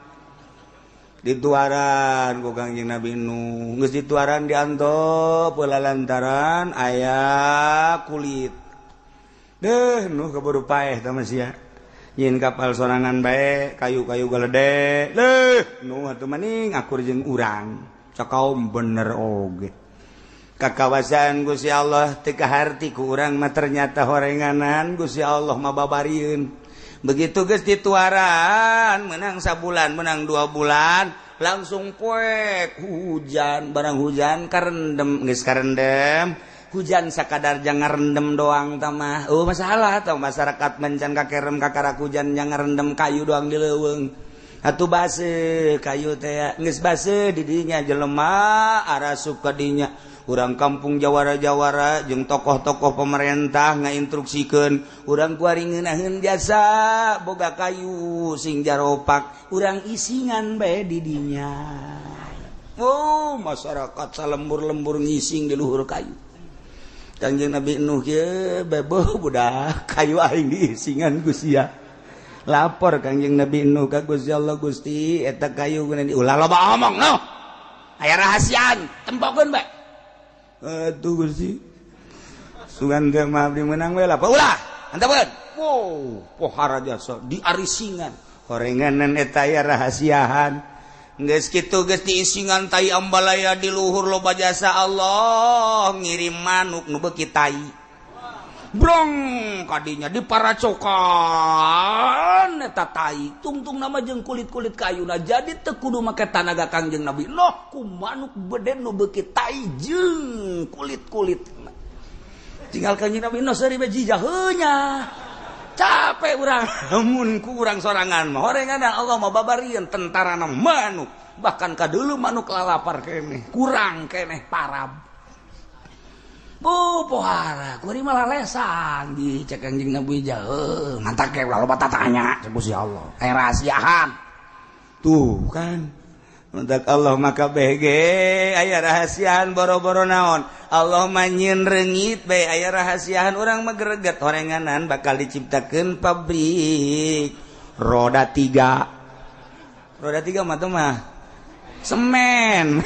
Speaker 1: Dituaran ku Kangjeng Nabi Nuh, geus dituaran diantop heula lantaran aya kulit. Deuh Nuh kaburu paeh tah sia. Nyieun kapal sorangan bae, kayu-kayu galede. Leuh, Nuh atuh maning akur jeung urang. Cakaom bener oge. Kakawasan Gusti Allah teu kaharti ku urang mah ternyata horenganan Gusti Allah mah babarieun. Begitu geus dituaran, menang sabulan, menang 2 bulan, langsung poek hujan barang hujan karendem geus karendem hujan sakadar jangan rendem doang tamah masalah tau masyarakat mencan kakerem kakarak hujan jangan rendem kayu doang di leuweung atuh base kayu teh geus base di dinya jelema arasup ka dinya urang kampung jawara-jawara jeung tokoh-tokoh pemerintah ngainstruksikeun urang kuari ngeunaheun jasa boga kayu sing jaropak urang isingan bae di dinya masyarakat salembur-lembur ngising di luhur kayu Kangjeng Nabi Nuh ye bebo budak kayu aing diisingan Gusti ya. Lapor Kangjeng Nabi Nuh ka Gusti Allah Gusti eta kayu geuna ulah loba omong noh. Aya rahasiaan, tempokeun bae. Atuh Gusti. Sugan teh mah abdi meunang we lah. Ulah, antapkeun. Pohara jasa diarisingan. Horenganan eta aya rahasiaan. Geus kitu geus diisingan tai ambalaya di luhur loba jasa Allah ngirim manuk nu beuki tai brong kadinya diparacokan eta tai tungtung nama jeung kulit-kulit kayuna jadi teu kudu make tanaga Kangjeng Nabi noh ku manuk beden nu beuki tai jeung kulit-kulit tinggal Kangjeng Nabi noh seuri bejijah heunya capek urang mun ku urang sorangan mah horenganan Allah mah babarieun tentarana manuk bahkan kadeuleu manuk lalapar keneh kurang keneh parab pohara kuring mah lalesan di cek Kangjeng Nabi heuh mantap ke loba tatanya cek Gusti Allah aya rahasiaan tuh kan mantap Allah maka bege aya rahasiaan boro-boro naon Allah manyin reungit bae aya rahasiaan urang mah greget horenganan bakal diciptakeun pabrik roda 3 mah tuh mah semen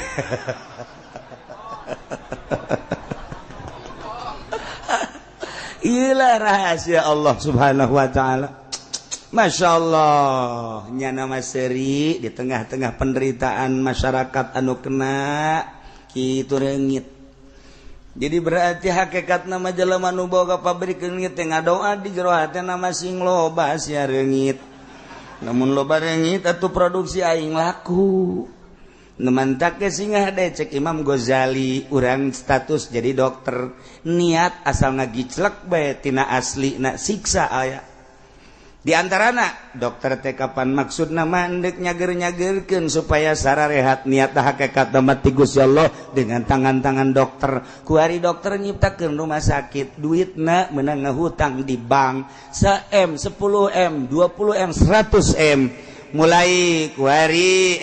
Speaker 1: iyalah rahasia Allah subhanahu wa ta'ala Masya Allah nyana maseri di tengah-tengah penderitaan masyarakat anu kena kitu reungit jadi berarti hakikat nama jelema nu boga pabrik reungit teh ngadoa di jero hatena masing loba sia reungit namun loba reungit atuh produksi aing laku nemantak ke singah deh cek Imam Ghazali urang status jadi dokter niat asal ngagiclek bae tina asli na siksa aya di antarana dokter teh kapan maksudna mandek nyager-nyagerkeun supaya sararehat niat hakikat mah ti Gusti Allah dengan tangan-tangan dokter kuari dokter nyiptakeun rumah sakit duitna meunang ngahutang di bank 1M 10M 20M 100M mulai kuari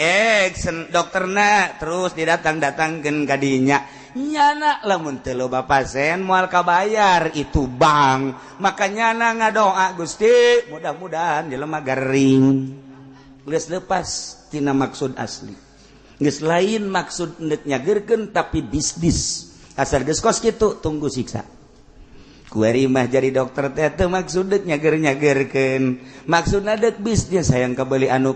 Speaker 1: dokterna terus didatang-datangkeun ka dinya nyana lamun teu loba pasien moal kabayar itu bank maka nyana ngadoa Gusti mudah-mudahan jelema garing geus leupas tina maksud asli geus lain maksud endek nyageurkeun tapi bisnis asal geus kos kitu tunggu siksa kuari mah jadi dokter teh teu maksud deuk nyager-nyagerkeun maksudna deuk bisnis hayang kabeli anu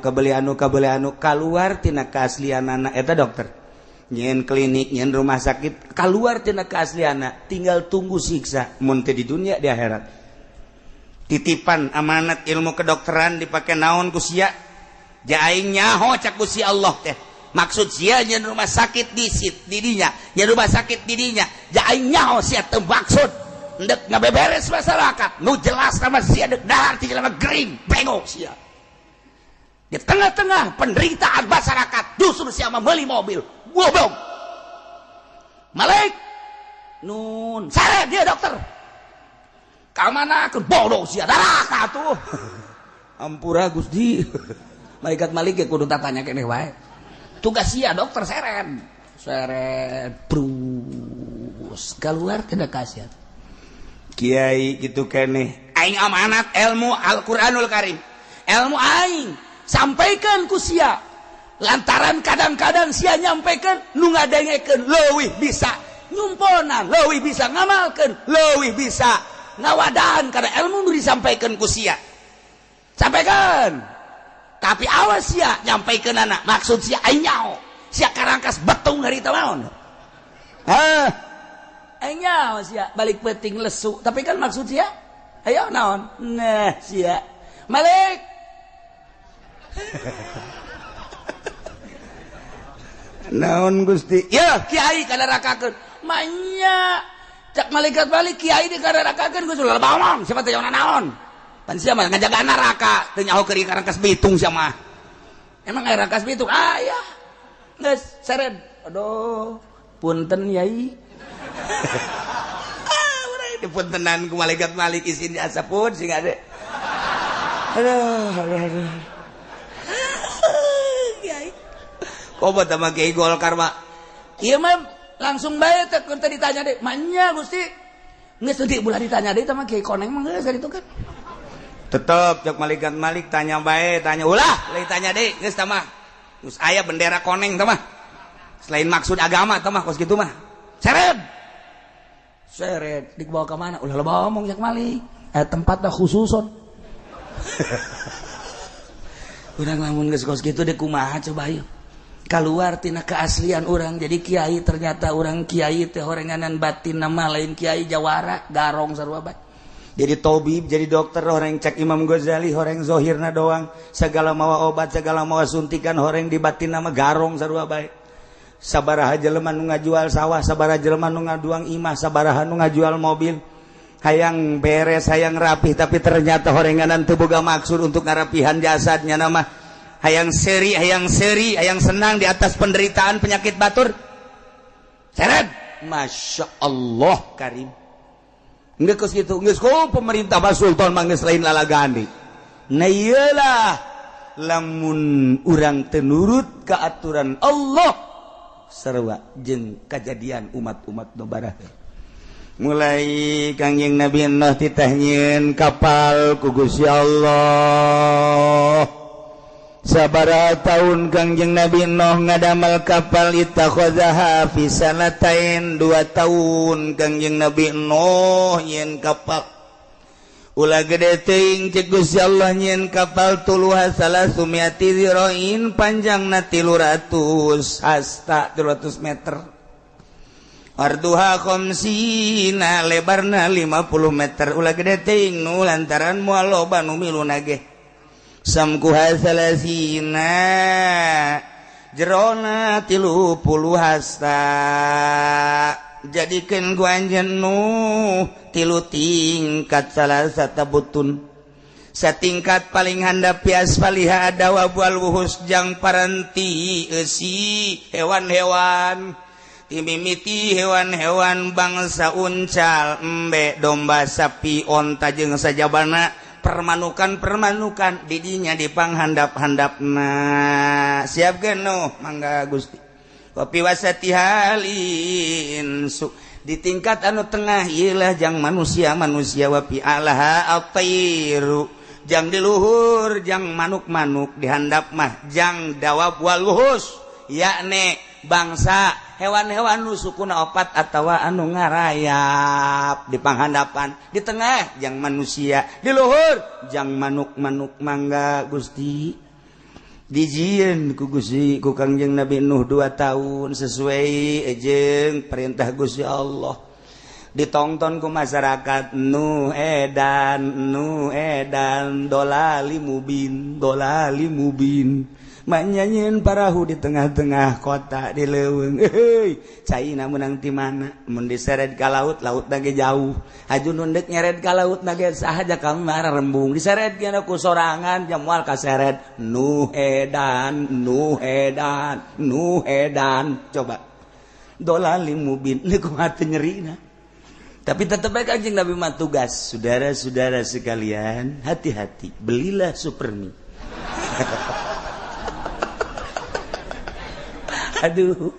Speaker 1: kaluar tina keaslianana eta dokter nyen klinik nyen rumah sakit keluar tina keaslianna tinggal tunggu siksa mun teu di dunia di akhirat titipan amanat ilmu kedokteran dipake naon ku sia ja aing nyaho cak ku si Allah teh maksud sia nyen rumah sakit di dinya nyen rumah sakit di dinya ja aing nyaho sia teu maksud ndek ngabeberes masyarakat nu jelas sama sia deuk dahar ti jelema gering bengok sia di tengah-tengah penderitaan masyarakat justru sia meuli mobil goblok Malik nun sare dia dokter ka mana ke bodoh sia darah atuh ampura Gusti malaikat Malik ge kudu tatanya keneh wae tugas sia dokter seret brus keluar teh kasihan Kiai gitu keneh aing amanat ilmu Al-Qur'anul Karim ilmu aing sampaikan ku sia lantaran kadang-kadang sia nyampaikan nu ngadengekeun leuwih bisa nyumponan leuwih bisa ngamalkeun leuwih bisa ngawadahan kana ilmu nu disampaikeun ku sia sampaikan tapi awas sia nyampaikeun anak maksud sia aing nyaho sia karangkas betung harita naon aing nyaho sia balik peuting lesu tapi kan maksud sia ayo naon nah sia Malik naon Gusti ya Kiai kadarakakeun manya cak malaikat balik Kiai di kadarakakeun Gusti lah bawang siapa teh naon pan sia mah ngajaga neraka teu nyaho keur Rangkas Bitung sia mah emang aya Rangkas Bitung aya geus seret aduh punten Yai urang dipuntenan ku malaikat Malik izin diasapun sing ade aduh Kiai kobat sama Kiai Golkar mah ieu mah langsung bae teh ditanya deh manya Gusti geus teu ulah ditanya deh sama Kiai Koneng mah geus itu kan tetep cek malaikat Malik tanya bae tanya ulah leuwih tanya deh geus tah mah geus aya bendera Koneng tah mah selain maksud agama tah mah kos kitu mah seret dibawa ke mana ulah bawa ngomong cek Malik tempatnya khususon urang lamun geus kos kitu deh kumaha coba ayo keluar tina keaslian orang jadi kiai ternyata orang kiai teh horenganan batin nama lain kiai jawara garong sarua bae jadi tabib jadi dokter horeng cek Imam Ghazali horeng zohirna doang segala mawa obat segala mawa suntikan horeng di batin nama garong sarua bae sabaraha jelema nu ngajual sawah sabaraha jelema nu ngaduang imah sabaraha nu ngajual mobil hayang beres hayang rapih tapi ternyata horenganan teu boga maksud untuk ngarapihan jasadnya nama hayang seri hayang senang di atas penderitaan penyakit batur seret Masya Allah Karim nggak kos gitu nggak pemerintah Pak Sultan manggis lain lalagani nah iyalah lamun urang tenurut ke aturan Allah sarua jeung kejadian umat-umat nu baraha mulai Kangjeng Nabi Nuh ditahnyieun kapal ku Gusti Allah sabaraha taun Kangjeng Nabi Nuh ngadamel kapal ittakhadhaha fi sanatain 2 tahun Kangjeng Nabi Nuh nyieun kapal ulah gede teuing cek Gusti Allah nyieun kapal tuluha salasumiati zirain panjangna 300 hasta 300 meter arduha khamsina lebarna 50 meter ulah gede teuing nu lantaran moal loba nu miluna ge samkuha salasina jerona 30 hasta jadikeun ku anjeun Nuh 3 tingkat salah satabutun satingkat paling handap pias paliha adawa bual wuhus jang paranti eusi hewan-hewan timimiti hewan-hewan bangsa uncal embe domba sapi onta jeung sajabana permanukan didinya di panghandap-handapna siapkeun Nuh mangga Gusti kopi wasati halin di tingkat anu tengah ialah jang manusia wapi alaha atairu jang di luhur jang manuk-manuk di handap mah jang dawab wal wuhus yakni bangsa hewan-hewan nu sukuna 4 atawa anu ngarayap di panghandapan di tengah jang manusia di luhur jang manuk-manuk mangga Gusti dijieun ku Gusti ku Kangjeng Nabi Nuh 2 tahun sesuai jeung perintah Gusti Allah ditongton ku masyarakat Nuh edan dolali mubin manyanyian parahu di tengah-tengah kota di leuweung caina menang ti mana mun diseret ka laut nage jauh aju nundek nyeret ka laut nage sahaja kamar rembung diseret kana ku sorangan jam moal kaseret Nuh edan coba dolali mubin niku hati nyerina tapi tetep baik Kanjeng Nabi mah tugas saudara-saudara sekalian hati-hati belilah Supermi aduh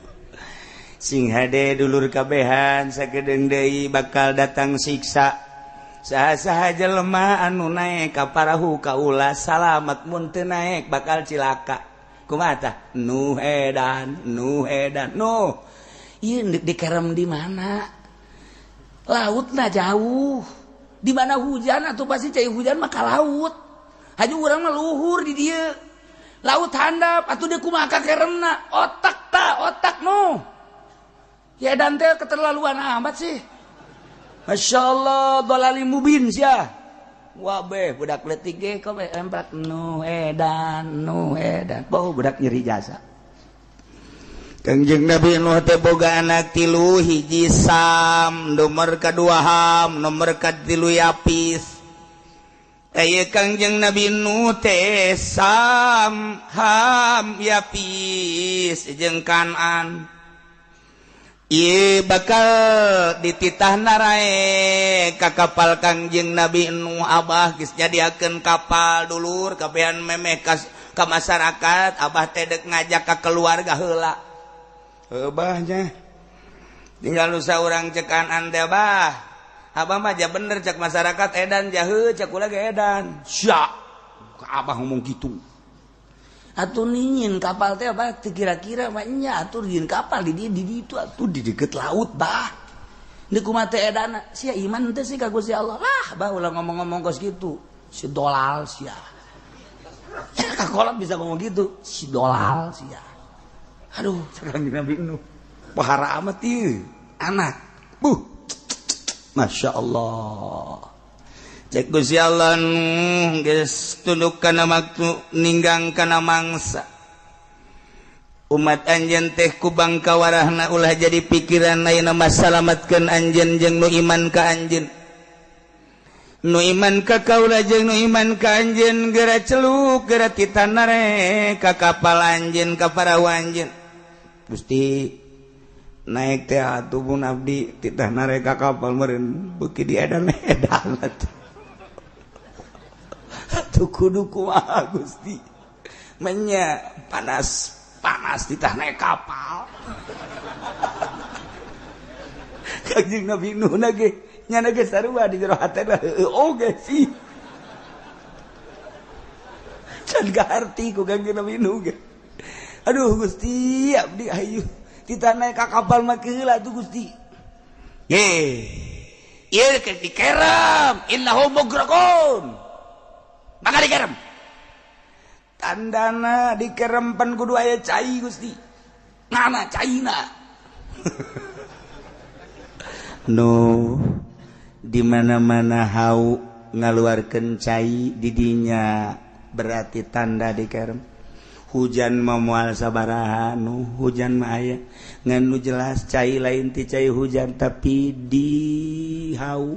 Speaker 1: sing hade dulur kabehan sakedeung deui bakal datang siksa saha-saha jelema anu naek ka parahu ka ulah salamat mun teu naek bakal cilaka kumaha tah Nuh edan ieu dikerem di mana lautna jauh di mana hujan atuh pasti cai hujan mah ka laut haju urang mah luhur di dieu laut handap atuh dia kumaha kakeremna otak Nuh ya dan teh keterlaluan amat sih Masya Allah dolali mubin sia wabeh budak leutik ge kok emprak Nuh edan bau budak nyeri jasa Kangjeng Nabi Nuh teh boga anak 3 hiji Sam nomor kedua Ham nomor katilu Yapis. Kangjeng Nabi Nuh teh Sam Ham Yapis jeung Kanan. Ieu bakal dititah narae ka kapal Kangjeng Nabi Nuh. Abah geus nyadiakeun kapal dulur kabehan memeh ka masyarakat. Abah teh deuk ngajak ka keluarga heula. Abahnya tinggal usaha urang cek Kanan teh Abah. Abah mah ja bener cek masyarakat edan jaheu cek ulah ge edan. Sya. Ka Abah ngomong gitu. Atuh ningin kapal teh Abah kira-kira mah nya atuh ningin kapal di ditu atuh di deket laut bah. Di kumaha teh edana sia iman teh sih ka Gusti Allah. Lah Abah ulah ngomong-ngomong kos gitu. Si dolal sia. Ka kolot bisa ngomong gitu. Si dolal sia. Aduh, sekarang Nabi Nuh. Pahara amat ieu anak. Masya Allah. Cek Gusti Allah geus tunduk kana maktu ninggang kana mangsa. Umat anjeun teh ku bangka warahna ulah jadi pikiran lain masalamatkeun anjeun jeung nu iman ka anjeun. Nu iman ka kaula jeung nu iman ka anjeun geura celuk geura titanare ka kapal anjeun ka parahu anjeun. Gusti naik teh atuh mun abdi titah nare ka kapal meureun beuki diedan-edan atuh kudu kumaha Gusti menya panas titah naik kapal. Kangjeng Nabi Nuh na ge nyana ge sarua di jero hatena oge sih can gaarti ku Kangjeng Nabi Nuh ge. Aduh Gusti abdi ayu kita naik ka kapal mah heula tuh Gusti. Ieu dikerem innahu mugrakun. Maka dikerem. Tandana dikerempan kudu aya cai Gusti. Ngana caina. No di mana-mana hau ngaluarkeun cai di dinya berarti tanda dikerem. Hujan memual sabaraha nu hujan mah aya ngan nu jelas cai lain ti cai hujan tapi dihau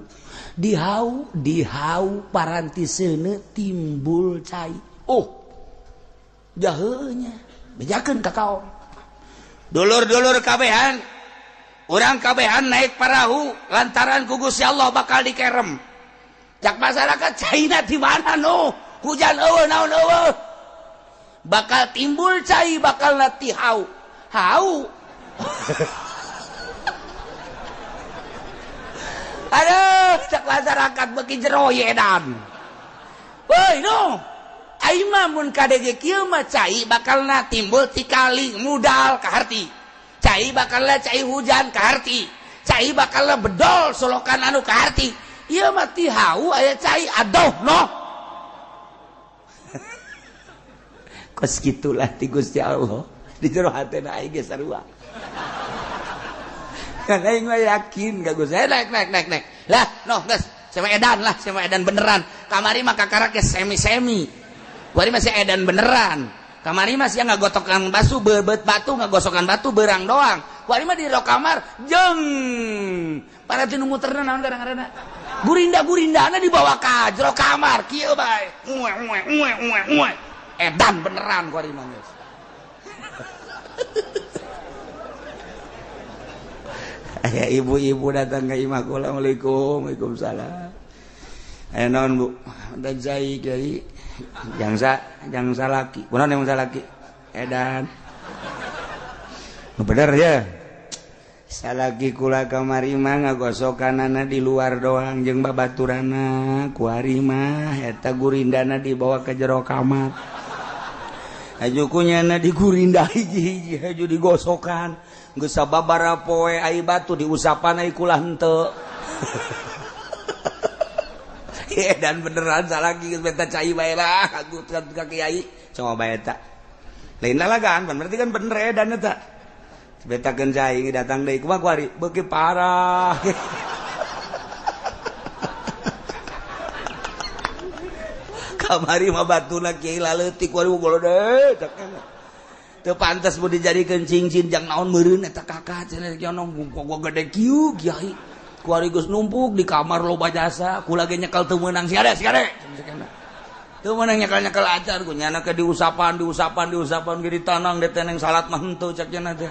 Speaker 1: parantiseuna timbul cai. Oh jaheunya bejakeun ka kaom dulur-dulur kabehan urang kabehan naik perahu lantaran ku Gusti Allah bakal dikerem. Jak masyarakat caina di mana nu hujan eueuh naon eueuh bakal timbul cai bakal nanti hau aduh cak masyarakat beki jero edan woi no aing mah mun kadege kieu mah cai bakal na timbul ti kali mudal ka harti cai bakal cai hujan ka harti cai bakal bedol solokan anu ka harti ieu mah ti hau aya cai adoh noh. Kos gitulah ti Gusti Allah di jero hatena aing ge sarua. Kan aing mah yakin ka Gusti. Naik. Lah, noh geus, sama edan beneran. Kamari mah kakara ge semi-semi. Kuari masih edan beneran. Kamari mah sia ngagotokan batu, beut batu, ngagosokan batu beurang doang. Kuari mah di ro kamar jeung para tinu muterna naon kadang-kadang. Gurinda-gurindana dibawa ka jero kamar kieu bae. Uwe. Edan beneran kuari mah geus. Aya ibu-ibu datang ke imah kula. Waalaikumsalam. Aya naon Bu? Da jai kiai. Jang salaki. Kunaon yang salaki? Edan. Bener ya. Salaki kula kamari mah ngagosokanana di luar doang jeung babaturana. Kuari mah eta gurindana dibawa ke jero kamar. Ajukunyana digurindah hiji-hiji haju digosokan geus sababaraha poe ai batu diusapan ai kula henteu. Dan beneran salaki geus beta cai bae lah agutkeun ka kiai coba bae eta. Lain lalagan berarti kan bener edan eta. Beta keun cai datang deui kumaha kuari beuki parah. Kamari mah batuna kiai laleutik waduh golode cakna. pantas mau dijadikan cincin jang naon meureun eta kakak cenah kiono kok gede kieu kiai kuarigus numpuk di kamar loba jasa kula ge nyekel teu meunang siade teu meunang nyekel acar ku nyana ke diusapan ge ditanang deteneng salat mah henteu cek cenah teh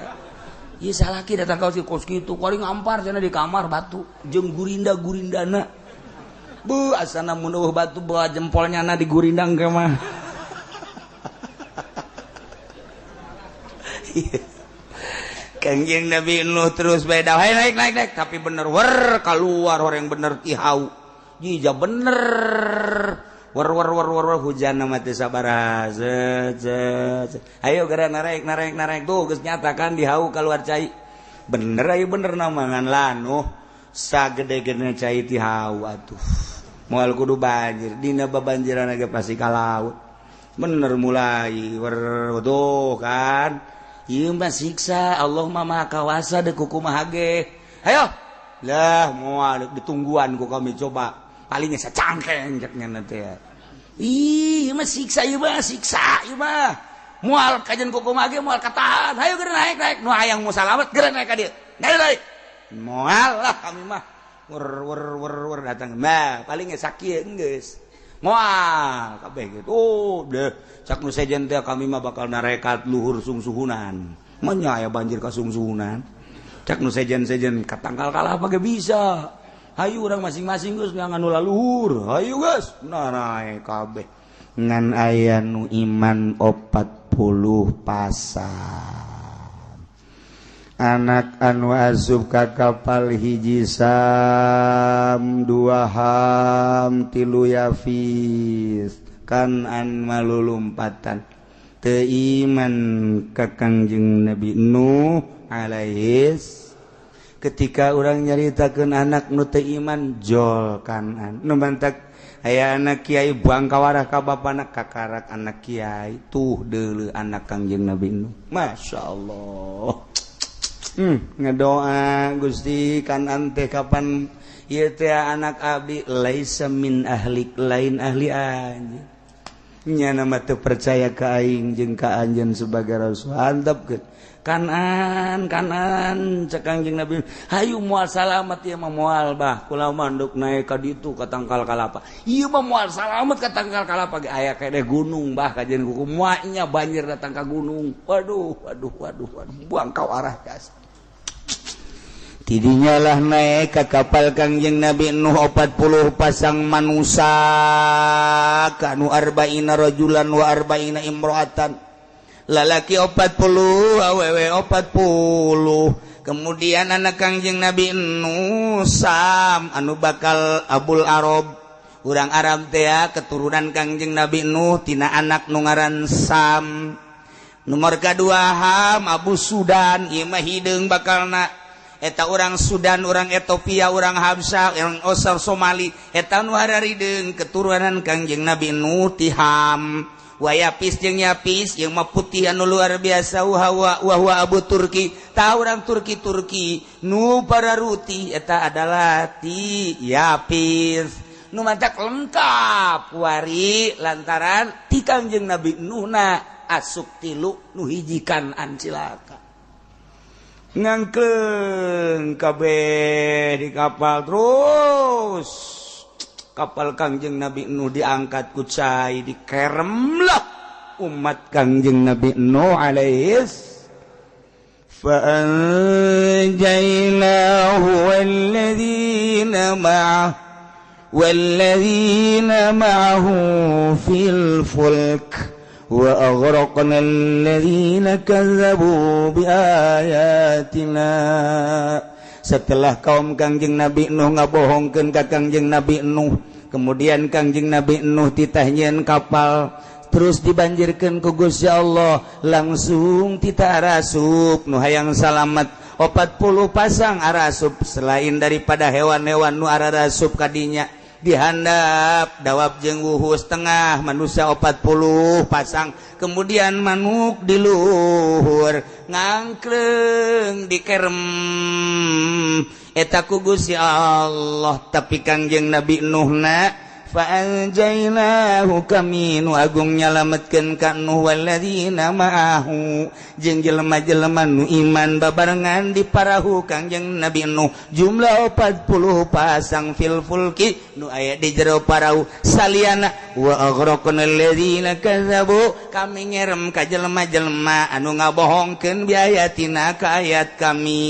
Speaker 1: ieu salaki datang ka kos kitu kuari ngampar cenah di kamar batu jeung gurindana bu asana mun eueuh batu bawa jempolnya na digurindang ke mah Kangjeng Nabi Nuh terus beda naik tapi bener keluar orang bener tihau jija bener hujan nama teh sabaraha ayo gara naik tuh geus nyatakan dihau keluar cai bener ayo bener namangan lanuh sagede-gede cai tihau atuh moal kudu banjir dina babanjiran ge pasti ka laut bener mulai tuh kan ieu mah siksa Allah mah maha kawasa deuk kumaha ge hayo lah moal ditungguan ku kami coba paling sacangkeng cek nya teh ieu mah siksa ieu mah moal kajen ku kumaha ge moal katahan hayo geura naik nu hayang mau salamet geura naik ka dieu naik moal lah kami mah wer datang mah paling sakieu geus moal kabeh gitu deh cak nu sejen teh kami mah bakal narekat luhur sungsuhunan manya aya banjir ka sungsuhunan cak nu sejen katangkal kalah ge bisa hayu urang masing-masing geus nganu laluhur hayu geus narai kabeh ngan aya nu iman 40 pasang anak anu asup ka kapal hiji sam 2 ham 3 yafis kanan malulumpatan teu iman ka Kangjeng Nabi Nuh alaihis ketika urang nyaritakeun anak nu teu iman jol kanan nu bantak aya anak kiai buang kawarah ka bapana kakarak anak kiai tuh deuleu anak Kangjeng Nabi Nuh masyaallah ngadoa Gusti kanan teh kapan ieu teh anak abdi laisa min ahlik lain ahli anjeun nya nama teu percaya ka aing jeung ka anjeun sebagai rasul handapkeun kanan cek Kangjeng Nabi hayu moal salamet ieu mah moal bah kula manduk naik ka ditu ka tangkal kalapa ieu mah moal salamet ka tangkal kalapa ge aya kade gunung bah kajen kuku moanya banjir datang ka gunung waduh buang kau arah gas tidinya lah naik ke kapal Kangjeng Nabi Nuh 40 pasang manusia kanu 40 rajulan wa 40 imro'atan lalaki 40 awewe 40 kemudian anak Kangjeng Nabi Nuh Sam anu bakal Abul Arab urang Arab teh keturunan Kangjeng Nabi Nuh tina anak nu ngaran Sam nomor kedua Ham Abu Sudan ieu mah hideung bakalna eta orang Sudan, orang Ethiopia, orang Habsya, orang Osar Somali eta nu hararideng keturunan Kangjeng Nabi Nuh ti Ham wa Yapis jeung Yapis yang mah putih anu luar biasa wa Abu Turki ta orang Turki nu pararuti eta adalah ti Yapis nu matak lengkap wari lantaran ti Kangjeng Nabi Nuh na asup tilu nu hiji Kanan cilaka ngangkleng kabeh di kapal terus kapal Kangjeng Nabi Nuh diangkat ku cai dikerem lah umat Kangjeng Nabi Nuh alaihis fa anjaynahu walladzina ma'ahu fil fulk wa aghraqna alladhina kazzabu biayatina setelah kaum Kangjeng Nabi Nuh ngabohongkeun ka Kangjeng Nabi Nuh kemudian Kangjeng Nabi Nuh ditahnyieun kapal terus dibanjirkeun ku Gusti Allah langsung tita arasup nu hayang salamet 40 pasang arasup selain daripada hewan-hewan nu arasup kadinya dihandap dawab jeung wuhu setengah manusia 40 pasang kemudian manuk di luhur ngangkleng dikerem eta ku Gusti Allah tapi Kangjeng Nabi Nuh na Fa'anjaynahu kami nu agung nyalametkeun ka Nuh walladzina ma'ahu jeung jelema-jelema nu iman babarengan di parahu Kangjeng Nabi Nuh jumlah 40 pasang fil fulki nu aya di jero parahu saliyana wa aghraqna alladzina kadzabu kami ngerem ka jelema-jelema anu ngabohongkeun biayatina ka ayat kami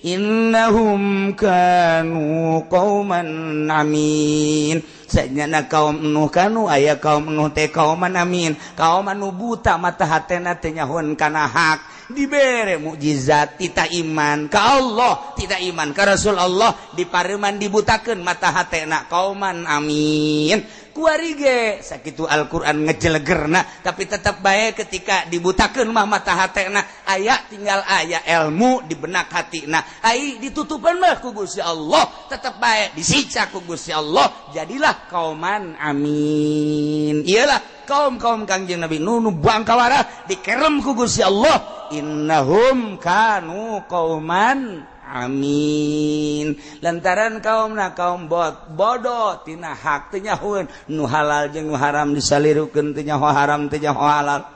Speaker 1: innahum kanu qauman amin sanyana kaum Nuh kanu aya kaum Nuh teh kauman amin kaum anu buta mata hatena teh nyahoan kana hak dibere mukjizat tidak iman ka Allah tidak iman ka Rasul Allah dipareman dibutakeun mata hatena kauman amin kuari ge sakitu Al-Qur'an ngejelegerna tapi tetap bae ketika dibutakeun mah mata hatena aya tinggal aya ilmu di benak hatina ai ditutupan mah ku Gusti Allah tetap bae disicak ku Gusti Allah jadilah kauman amin iyalah kaum-kaum Kangjeng Nabi Nuh nu bangkawara dikerem ku Gusti Allah innahum kanu qauman amin lantaran kaumna kaum bodoh tina hak teu nyahoeun nu halal jeung nu haram disalirukeun teu nyaho haram teu nyaho halal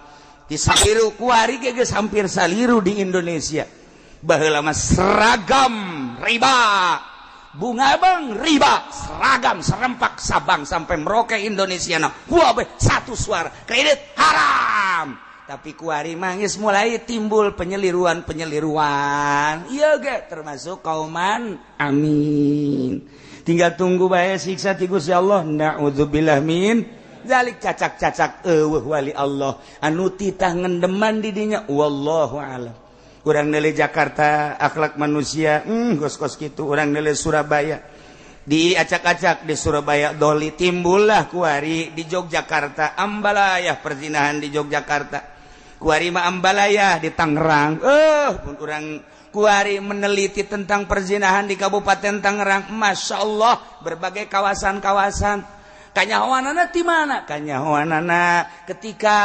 Speaker 1: disaliru kuari geus hampir saliru di Indonesia baheula mah seragam riba bunga bang riba seragam serempak Sabang sampai Merauke Indonesia na satu suara kredit haram tapi kuari mangis mulai timbul penyeliruan iya ge termasuk kauman amin tinggal tunggu bae siksa ti Gusti Allah naudzubillah min zalik cacak-cacak eueuh wali Allah anu titah ngendeman di dinya wallahu alam urang neule Jakarta akhlak manusia gos-gos kitu urang neule Surabaya diacak-acak di Surabaya doli timbullah kuari di Yogyakarta ambalayah perzinahan di Yogyakarta kuari mah ambalayah di Tangerang pun urang kuari meneliti tentang perzinahan di Kabupaten Tangerang Masya Allah berbagai kawasan-kawasan kanyahoanana ti mana kanyahoanana ketika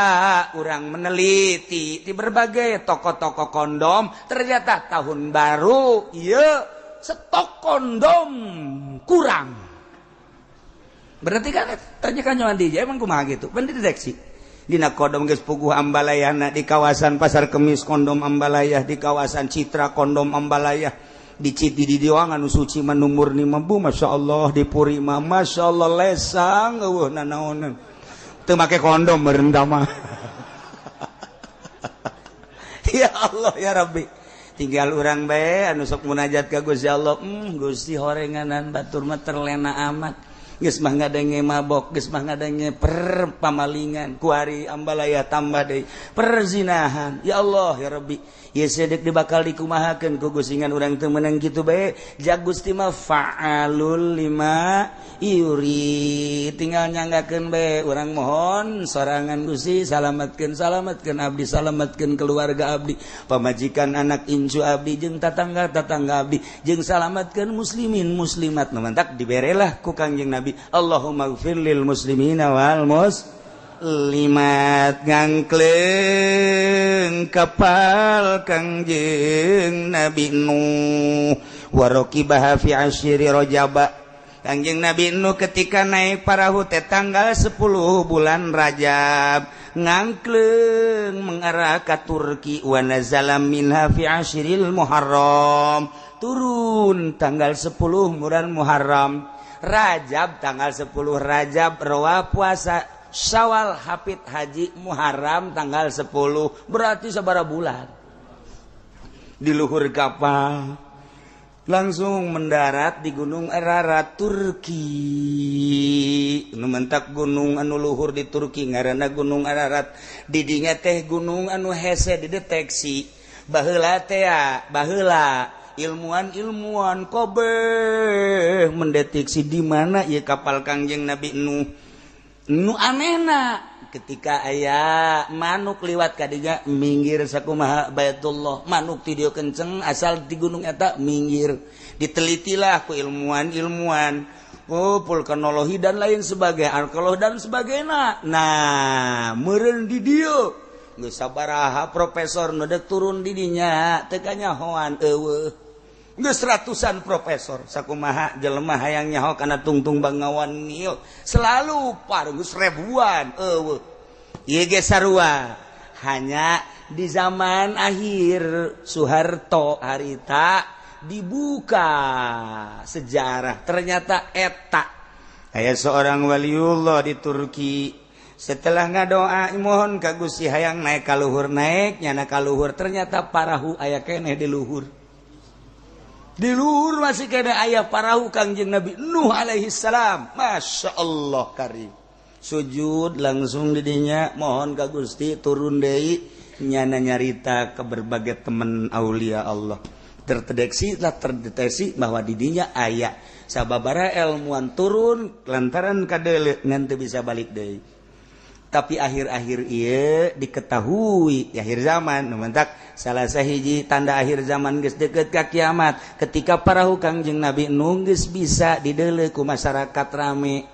Speaker 1: urang meneliti di berbagai toko-toko kondom ternyata tahun baru iya stok kondom kurang berarti kan tanya kanyahoan DJ emang kumaha gitu kan dideteksi dina kondom geus puguh ambalayahna di kawasan Pasar Kemis kondom ambalayah di kawasan Citra kondom ambalayah di Citi di Diwang anu suci manu murni mambu Masya Allah di Puri mah Masya Allah lesang eueuh nanaonan teu make kondom meureun mah ya Allah ya Rabbi tinggal urang bae anu sok munajat ka Gusti Allah Gusti horenganan batur mah terlena amat geus mah ngadenge mabok geus mah ngadenge pamalingan kuari ambalaya tambah deui perzinahan ya Allah ya Rabbi ieu sedek dibakal dikumahakeun ku gusingan urang teu meunang kitu bae jak Gusti mah fa'alul lima yuri tinggal nyanggakeun bae urang mohon sorangan Gusti salametkeun abdi salametkeun keluarga abdi pamajikan anak incu abdi jeung tatangga abdi jeung salametkeun muslimin muslimat nu mantak diberelah ku Kangjeng Nabi Allahumma gfir lil muslimina wal muslimat ngangkleng kapal Kangjeng Nabi Nuh warokibaha fi asyri rajaba Kangjeng Nabi Nuh ketika naik perahu teh tanggal 10 bulan Rajab ngangkleng mengarah ka Turki wa nazala minha fi asyril Muharram turun tanggal 10 bulan Muharram Rajab tanggal 10 Rajab rawa puasa Syawal hafid haji Muharram tanggal 10 berarti sabaraha bulan di luhur kapal langsung mendarat di Gunung Ararat Turki nu mentak gunung anu luhur di Turki ngaranna Gunung Ararat di dinya teh gunung anu hese dideteksi baheula teh baheula ilmuwan kobe mendeteksi di mana ieu kapal Kangjeng Nabi Nuh nu anehna ketika aya manuk liwat ka dinya minggir sakumaha Baitullah manuk ti dieu kenceng asal di gunung eta minggir ditelitilah ku ilmuwan vulkanologi dan lain sebagainya arkeologi dan sebagainya nah meureun di dieu geus sabaraha profesor nu deuk turun di dinya teu kanyahoan eueuh geus ratusan profesor sakumaha jelema hayang nyaho kana tungtung Bangawan Nil selalu geus ribuan eueuh ieu ge sarua hanya di zaman akhir Soeharto harita dibuka sejarah ternyata eta aya seorang waliullah di Turki setelah ngadoa mohon ka Gusti hayang naik ka luhur naik nyana ka luhur ternyata parahu aya keneh di luhur masih kena aya parahu Kangjeng Nabi Nuh alaihi salam Masya Allah karim sujud langsung didinya mohon ka Gusti turun deui nyana nyarita ke berbagai teman aulia Allah terdeteksi bahwa didinya aya sababaraha ilmuwan turun lantaran kadeuleu ngan teu bisa balik deui tapi akhir-akhir ieu diketahui akhir zaman numantak salah sahiji tanda akhir zaman geus deukeut ka kiamat ketika parahu Kangjeng Nabi Nuh geus bisa dideuleu ku masyarakat rame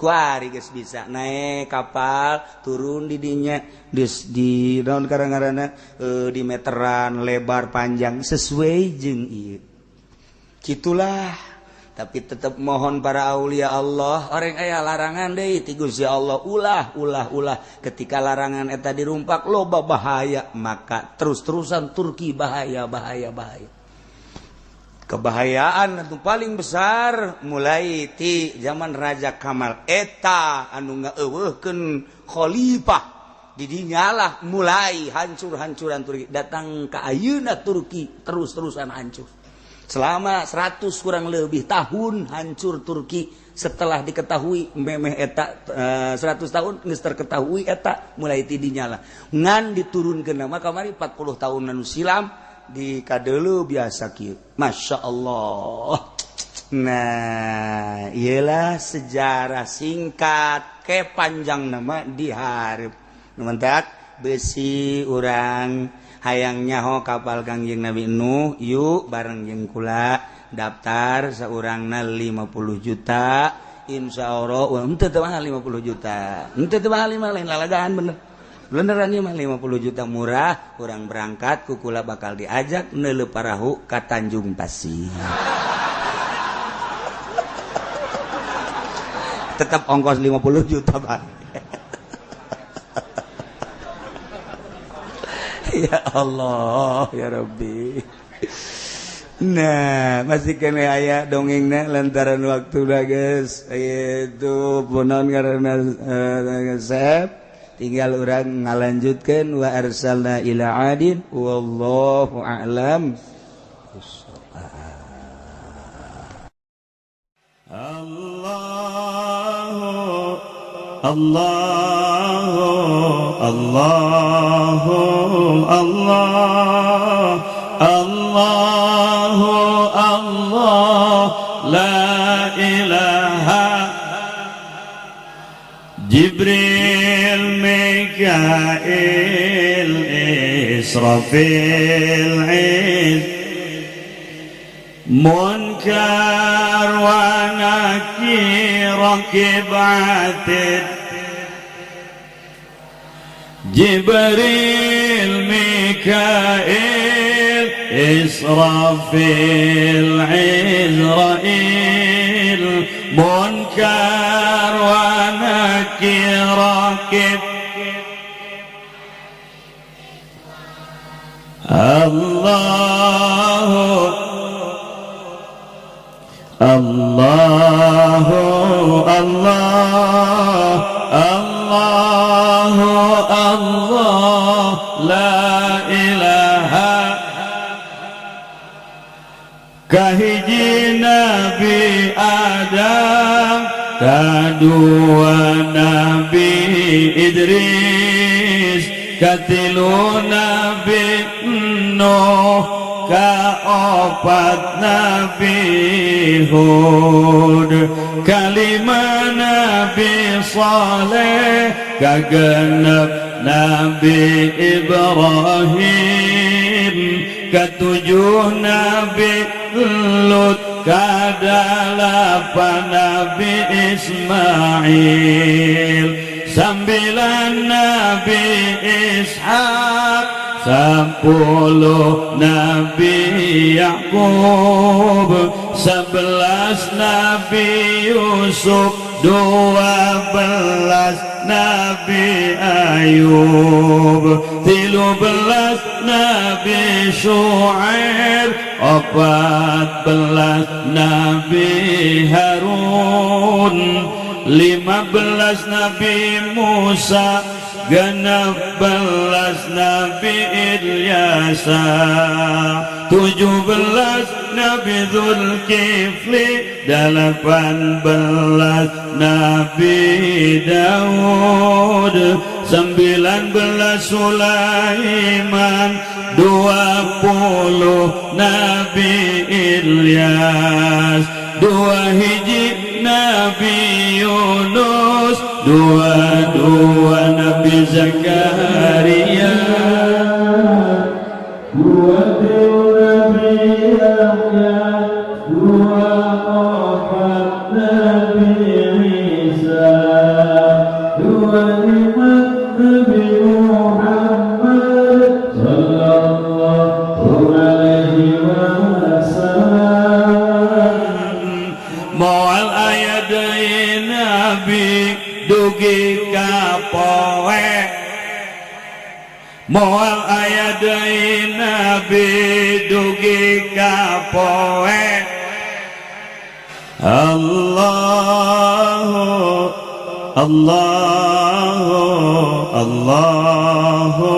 Speaker 1: kuari geus bisa naik kapal turun di dinya di naon karangarana di meteran lebar panjang sesuai jeung ieu kitulah tapi tetap mohon para aulia Allah orang aya larangan deui ti Gusti Allah ulah ketika larangan eta dirumpak loba bahaya maka terus-terusan Turki bahaya kebahayaan itu paling besar mulai ti zaman Raja Kamal eta anu ngaeuweuhkeun khalifah di dinyalah mulai hancur-hancuran Turki datang ke ayeuna Turki terus-terusan hancur selama 100 kurang lebih tahun hancur Turki setelah diketahui memeh eta 100 tahun geus terketahui eta mulai ti dinyalah ngan diturunkeun nama kamari 40 tahunan silam di kadeuleu biasa kieu Masya Allah. Nah ialah sejarah singkat ke panjang nama di hareup numantak besi urang hayang nyaho kapal Kangjeng Nabi Nuh yuk bareng jeung kula daftar saurangna 50 juta insyaallah henteu teh mahal 50 juta henteu teh mahal lain lalagaan beneran ieu mah 50 juta murah urang berangkat ku kula bakal diajak neuleuh parahu ka Tanjung Pasir tetap ongkos 50 juta Pak. Ya Allah ya Rabbi. Nah masih kena aya dongengna lantaran waktu dah guys itu punon karena sahab tinggal orang ngalanjutkan wa arsalna ila adin wallahu a'lam. Allahu Allahu Allah Allahu Allah la ilaha Jibril Mikail Israfil Munkar wa Nakir Rakib Atid Jibril Mikail Israfil Izrail Munkar wa Nakir Rakib Allahu Allah Allahu Allah la ilaha kahiji Nabi Adam kadua Nabi Idris katilu Nabi Nuh kaopat Nabi Hud kalima Nabi Saleh kagenep Nabi Ibrahim ketujuh Nabi Lut kadalapan Nabi Ismail 9 Nabi Ishaq
Speaker 2: 10 Nabi Yakub, 11 Nabi Yusuf, 12 Nabi Ayub, 13 Nabi Syuaib, 14 Nabi Harun, 15 Nabi Musa, 16 Nabi Ilyasa, 17 Nabi Zulkifli, 18 Nabi Daud, 19 Sulaiman, 20 Nabi Ilyas, 2 hiji Nabi Yunus, 22 Nabi Zakaria, 20 Nabi Yahya, 24 Nabi Isa, 25 Nabi Muhammad sallallahu alaihi wasallam. Moal ayat Nabi dugi kapoe, moal ayat Nabi dugi kapoe. Allahu Allahu Allahu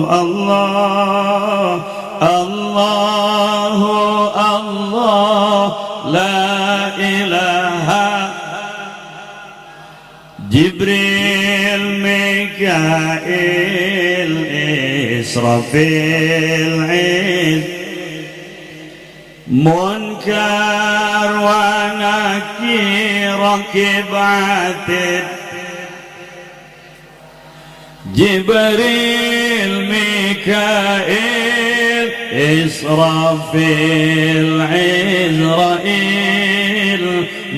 Speaker 2: Allah Allahu Allah la ilaha. Jibril, Mikail, Israfil, Munkar wa Nakir, Rakib Atid, Jibril, Mikail, Israfil, Izrail,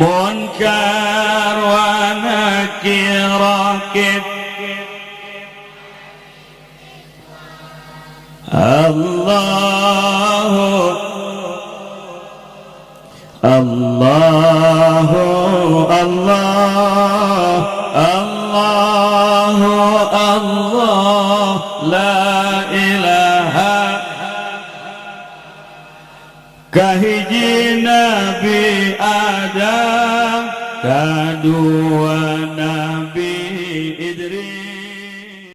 Speaker 2: Munkar wa Nakir, Rakib. Allahu Allahu Allah Allahu Allah la ilaha. Kahiji Nabi Adam, kadua